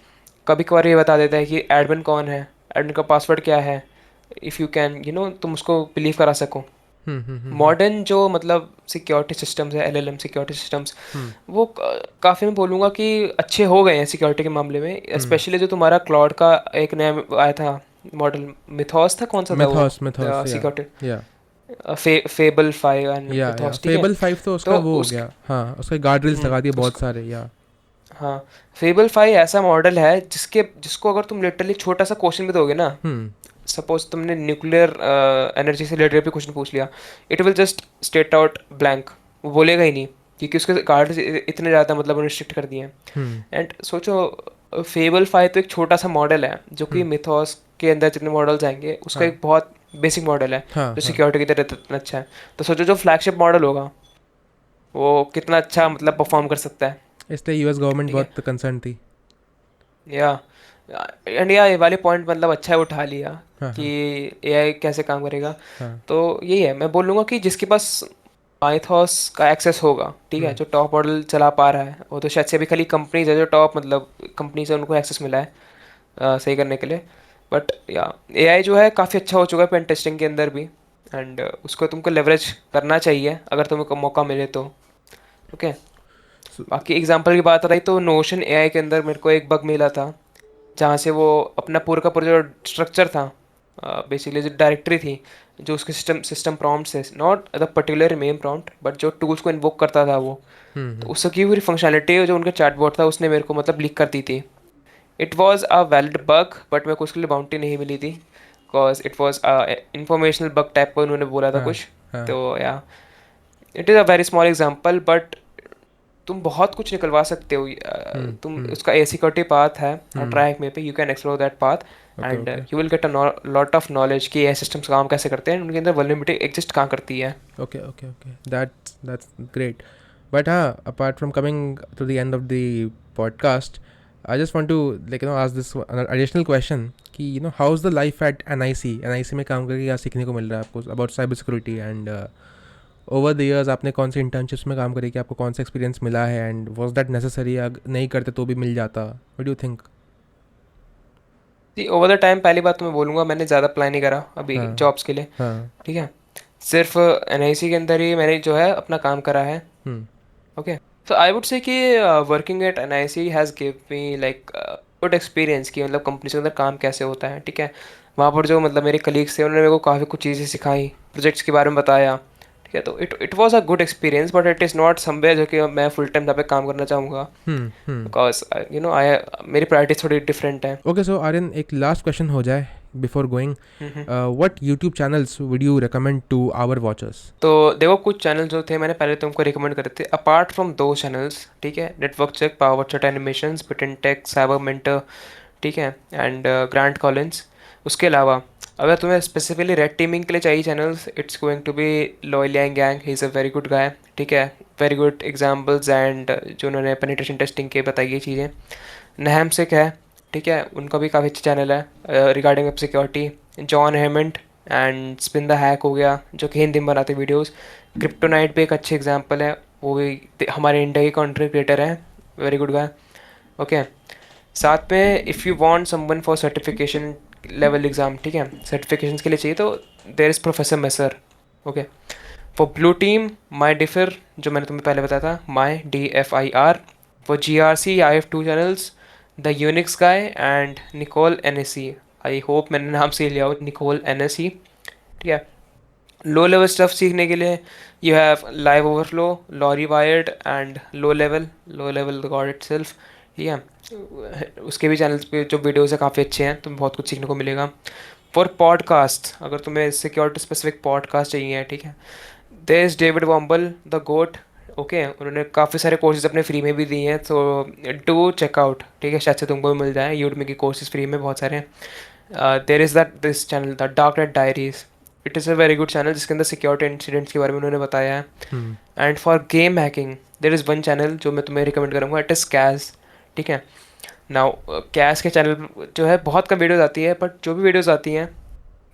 कभी कभार ये बता देता है कि एडमिन कौन है, एडमिन का पासवर्ड क्या है, इफ़ यू कैन तुम उसको बिलीव करा सको। हम्म मॉडर्न जो मतलब सिक्योरिटी सिस्टम्स है, एलएलएम सिक्योरिटी सिस्टम्स, हम्म वो काफ़ी मैं बोलूँगा कि अच्छे हो गए हैं सिक्योरिटी के मामले में। हम्म स्पेशली जो तुम्हारा क्लाउड का एक नया आया था मॉडल, मिथॉस था, कौन सा था वो, मिथॉस सिक्योरिटी, या फेबल 5 एंड या मिथॉस, ठीक है। फेबल 5 तो उसका तो वो हो उस गया हाँ, उसके गार्ड रील्स लगा दिए बहुत उसको, सारे या। हाँ, फेबल 5 ऐसा मॉडल है जिसको अगर तुम लिटरली छोटा सा क्वेश्चन भी दोगे ना, हम्म सपोज तुमने न्यूक्लियर एनर्जी से रिलेटेड भी क्वेश्चन पूछ लिया, it will just state out blank, वो बोलेगा ही नहीं, क्योंकि उसके कार्ड इतने ज़्यादा मतलब रिस्ट्रिक्ट कर दिए हैं। हम्म एंड सोचो, फेबल 5 तो एक छोटा सा मॉडल है जो कि हम्म मिथॉस के अंदर जितने मॉडल्स आएंगे उसका हाँ एक बहुत बेसिक मॉडल है हाँ जो हाँ, सिक्योरिटी की तरह इतना अच्छा है। तो सोचो जो फ्लैगशिप मॉडल होगा वो कितना अच्छा मतलब परफॉर्म कर सकता है, इसलिए यूएस गवर्नमेंट ठीक है। बहुत कंसर्न थी। या एंड या ये वाले पॉइंट मतलब अच्छा है उठा लिया हाँ कि हाँ एआई कैसे काम करेगा। हाँ तो यही है, मैं बोलूँगा कि जिसके पास माइथॉस का एक्सेस होगा, ठीक है, हम्म जो टॉप मॉडल चला पा रहा है, वो तो शायद से अभी खाली कंपनीज है जो टॉप मतलब कंपनी से उनको एक्सेस मिला है सही करने के लिए। बट या एआई जो है काफ़ी अच्छा हो चुका है पेन टेस्टिंग के अंदर भी, एंड उसको तुमको लेवरेज करना चाहिए अगर तुमको मौका मिले तो, ओके। so, बाकी एग्जांपल की बात रही तो नोशन एआई के अंदर मेरे को एक बग मिला था, जहाँ से वो अपना पूरा का पूरा जो स्ट्रक्चर था बेसिकली जो डायरेक्टरी थी, जो उसके सिस्टम प्रॉम्प्ट्स है, not the particular main prompt but जो टूल्स को इन्वोक करता था वो, तो हम्म। उसकी पूरी फंक्शनैलिटी जो उनका चैटबॉट था उसने मेरे को मतलब लीक कर दी थी. It was a valid bug but मेरे को उसके लिए बाउंटी नहीं मिली थी, because it was informational bug type का उन्होंने बोला था हाँ कुछ. हाँ. तो या it is a very small example but तुम बहुत कुछ निकलवा सकते हो. तुम हम्म. उसका ए सिक्योरिटी पाथ है हम्म. ट्रैक में पे, you can explore that path okay and okay you will get a lot of knowledge कि ये सिस्टम्स काम कैसे करते हैं, उनके अंदर वल्नरेबिलिटी एग्जिस्ट कहाँ करती है. Okay okay okay, that's great. But apart from coming to the end of the podcast, I just want to ask this an additional question कि how's the life at NIC में काम करके क्या सीखने को मिल रहा है आपको about cyber security and over the years आपने कौन से internships में काम करे कि आपको कौन सा experience मिला है and was that necessary, अगर नहीं करते तो भी मिल जाता, what do you think? जी, ओवर द टाइम पहली बात तो मैं बोलूँगा मैंने ज़्यादा अप्लाई नहीं करा अभी हाँ जॉब्स के लिए. हाँ. ठीक है, सिर्फ एनआईसी के अंदर ही मैंने जो है अपना काम करा है. Hmm. Okay, so I would say कि working at NIC has give me like good experience कि मतलब कंपनी के अंदर काम कैसे होता है. ठीक है, वहाँ पर जो मतलब मेरे कलीग्स थे उन्होंने मेरे को काफ़ी कुछ चीज़ें सिखाई, प्रोजेक्ट्स के बारे में बताया. ठीक है, तो it was a good experience but it is not somewhere जो कि मैं फुल टाइम यहाँ पे काम करना चाहूँगा, हम्म. बिकॉज आई मेरी प्रायोरिटीज थोड़ी डिफरेंट है. ओके, सो आर्यन एक लास्ट क्वेश्चन हो जाए before going. Hmm. What YouTube channels would you recommend to our watchers? तो देखो कुछ चैनल जो थे मैंने पहले तुमको रिकमेंड करे थे अपार्ट फ्रॉम दो चैनल्स. ठीक है, network check, power chat animations, bitten tech, cyber mentor, ठीक है, एंड ग्रांट कॉलिंस. उसके अलावा अगर तुम्हें स्पेसिफिकली रेड टीमिंग के लिए चाहिए channels, it's going to be loyal Yang gang, he is a very good guy. ठीक है, वेरी गुड एग्जाम्पल्स एंड जो उन्होंने पेनिट्रेशन टेस्टिंग के बताई ये चीज़ें. नहम सिक है, ठीक है, उनका भी काफ़ी अच्छा चैनल है regarding web security. John Hammond and spin the hack हो गया जो कि हिंदी में बनाते वीडियोस. क्रिप्टोनाइट भी एक अच्छे एग्जांपल है, वो भी हमारे इंडिया के कंटेंट क्रिएटर हैं, वेरी गुड गाय. ओके, साथ में if you want someone for certification level exam, ठीक है, सर्टिफिकेशन के लिए चाहिए तो there is Professor Messer. Okay, for blue team my DFIR जो मैंने तुम्हें पहले बताया था, my DFIR. For GRC I have two channels, the Unix guy and Nicole NSE. I hope मैंने नाम से लिया हो, निकोल NSE. ठीक है, लो लेवल स्टफ सीखने के लिए you have LiveOverflow, LaurieWired and low level god itself. ठीक है, उसके भी चैनल्स पे जो वीडियोस है काफ़ी अच्छे हैं, तुम्हें बहुत कुछ सीखने को मिलेगा. फॉर पॉडकास्ट अगर तुम्हें सिक्योरिटी स्पेसिफिक पॉडकास्ट चाहिए, ठीक है, there is David Bombal the goat. Okay, उन्होंने काफ़ी सारे कोर्सेज अपने फ्री में भी दिए हैं, तो डू चेकआउट. ठीक है, शायद से तुमको भी मिल जाए, यूट्यूब की कोर्सेज फ्री में बहुत सारे हैं. There is that this channel the dark net diaries. It is a very good channel जिसके अंदर सिक्योरिटी इंसिडेंट्स के बारे में उन्होंने बताया है. Hmm. And for game hacking there is one channel जो मैं तुम्हें रिकमेंड करूँगा, इट इज़ कैस. ठीक है, नाउ कैस के चैनल जो है बहुत कम वीडियोज़ आती है बट जो भी वीडियोज़ आती हैं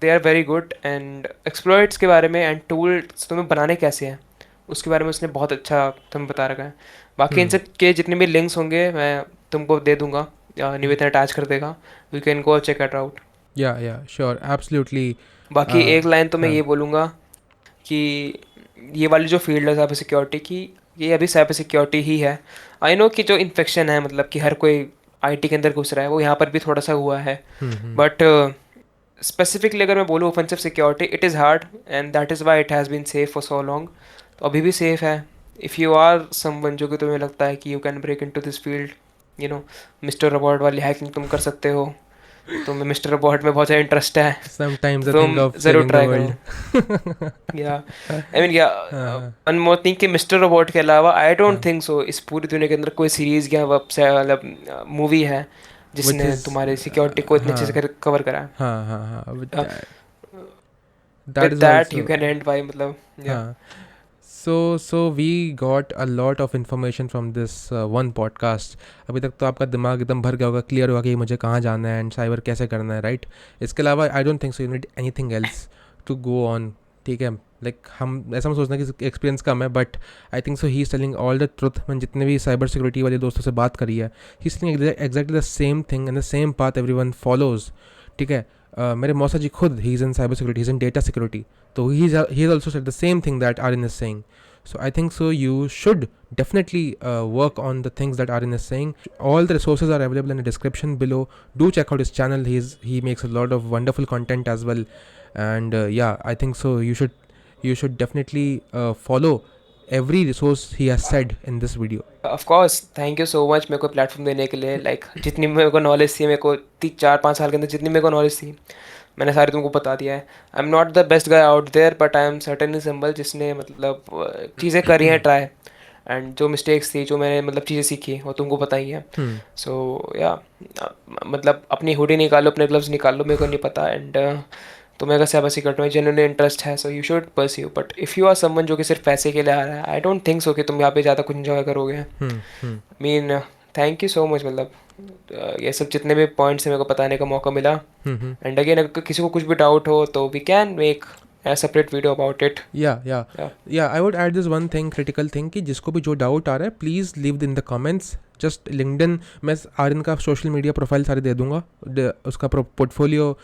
they are very good and exploits के बारे में एंड टूल्स तुम्हें बनाने कैसे हैं उसके बारे में उसने बहुत अच्छा तुम्हें बता रखा है. बाकी इन हम्म. सब के जितने भी लिंक्स होंगे मैं तुमको दे दूंगा, निवेदन अटैच कर देगा, you can go check it out. या श्योर, एब्सोल्युटली. बाकी एक लाइन तो मैं हाँ. ये बोलूँगा कि ये वाली जो फील्ड है साइबर सिक्योरिटी की, ये अभी साइबर सिक्योरिटी ही है. आई नो कि जो इन्फेक्शन है मतलब कि हर कोई आईटी के अंदर घुस रहा है, वो यहाँ पर भी थोड़ा सा हुआ है. हम्म. बट स्पेसिफिकली अगर मैं बोलूँ offensive security, it is hard and that is why it has been safe for so long. तो अभी भी सेफ है. इफ़ यू आर समवन जो कि तुम्हें लगता है कि you can break into this field, you know, Mr Robot वाली हैकिंग तुम कर सकते हो, तुम्हें मिस्टर रोबोट में बहुत ज़्यादा इंटरेस्ट है, Sometimes I think तुम of ज़रूर saving the ट्राई करो. world. या आई मीन या हाँ. वन मोर थिंग कि मिस्टर रोबोट के अलावा आई डोंट हाँ. थिंक सो इस पूरी दुनिया के अंदर कोई सीरीज़ या वेब से मतलब मूवी है Which जिसने is तुम्हारे सिक्योरिटी को इतने अच्छे हाँ से कवर करा है. हाँ, with Uh, that with is that you also. can end by मतलब yeah. हाँ. So we got a lot of information from this one podcast. अभी तक तो आपका दिमाग एकदम भर गया होगा, क्लियर होगा कि मुझे कहाँ जाना है एंड साइबर कैसे करना है, राइट? इसके अलावा I don't think so you need anything else to go on. ठीक है, लाइक हम ऐसा सोचते हैं कि एक्सपीरियंस कम है, but I think so he is telling all the truth. मैंने जितने भी साइबर सिक्योरिटी वाले दोस्तों से बात करी है, he is telling exactly the same thing and the same path everyone follows. ठीक है, मेरे मौसा जी खुद ही is in cyber security, he is in data security, तो he is also said the same thing that Aryan is saying. So I think so you should definitely work on the things that Aryan is saying. All the resources are available in the description below. Do check out his channel. He makes a lot of wonderful content as well. And yeah, I think so you should definitely follow every resource he has said in this video. Of course, thank you so much मेरे को platform देने के लिए। Like जितनी मेरे को knowledge थी, मेरे को 3 4 5 साल के अंदर जितनी मेरे को नॉलेज थी, मैंने सारी तुमको बता दिया है। I am not the best guy out there, but I am certainly symbol जिसने मतलब चीज़ें करी हैं ट्राई, एंड जो मिस्टेक्स थी, जो मैंने मतलब चीज़ें सीखी, वो तुमको पता ही है। Hmm. सो या मतलब अपनी हुडी निकालो, अपने ग्लव्स निकाल लो, मेरे को नहीं पता। एंड तुम्हें अगर साइबर में जेन्युइन इंटरेस्ट है, so you should pursue. But if you are someone जो कि सिर्फ पैसे के लिए आ रहा है, आई डोंट थिंक सो कि तुम यहाँ पे ज़्यादा कुछ इन्जॉय करोगे। Hmm. Mean thank you so much, मतलब ये सब जितने भी पॉइंट्स मेरे को बताने का मौका मिला। Hmm. एंड अगेन अगर किसी को कुछ भी डाउट हो तो we can make a separate video about it. Yeah, I would add this one thing, critical thing, कि जिसको भी जो डाउट आ रहा है please leave in the comments. Just LinkedIn, मैं आर्यन का सोशल मीडिया प्रोफाइल सारे दे दूंगा, उसका पोर्टफोलियो,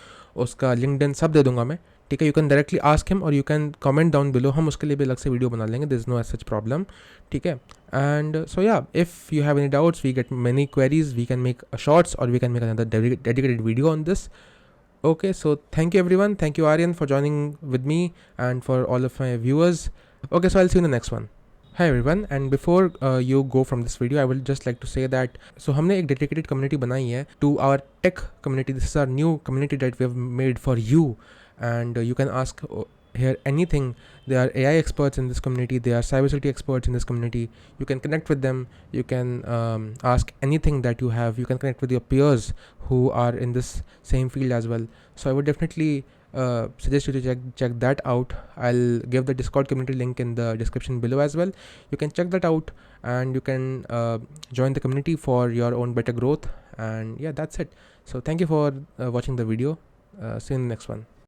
उसका लिंक्डइन सब दे दूंगा मैं, ठीक है। You can directly ask him और you can comment down below, हम उसके लिए भी अलग से वीडियो बना लेंगे, this is no as such problem, ठीक है। And so ya, if you have any doubts, we get many queries, we can make shorts और we can make another dedicated video on this. Okay, so thank you everyone. Thank you Aryan for joining with me and for all of my viewers. Okay, so I'll see you in the next one. Hi everyone, and before you go from this video, I will just like to say that so हमने एक dedicated community बनाई है to our tech community. This is our new community that we have made for you, and you can ask here anything. There are AI experts in this community, there are cybersecurity experts in this community. You can connect with them, you can ask anything that you have, you can connect with your peers who are in this same field as well. So I would definitely suggest you to check that out. I'll give the Discord community link in the description below as well. You can check that out and you can join the community for your own better growth. And yeah, that's it. So thank you for watching the video. See you in the next one.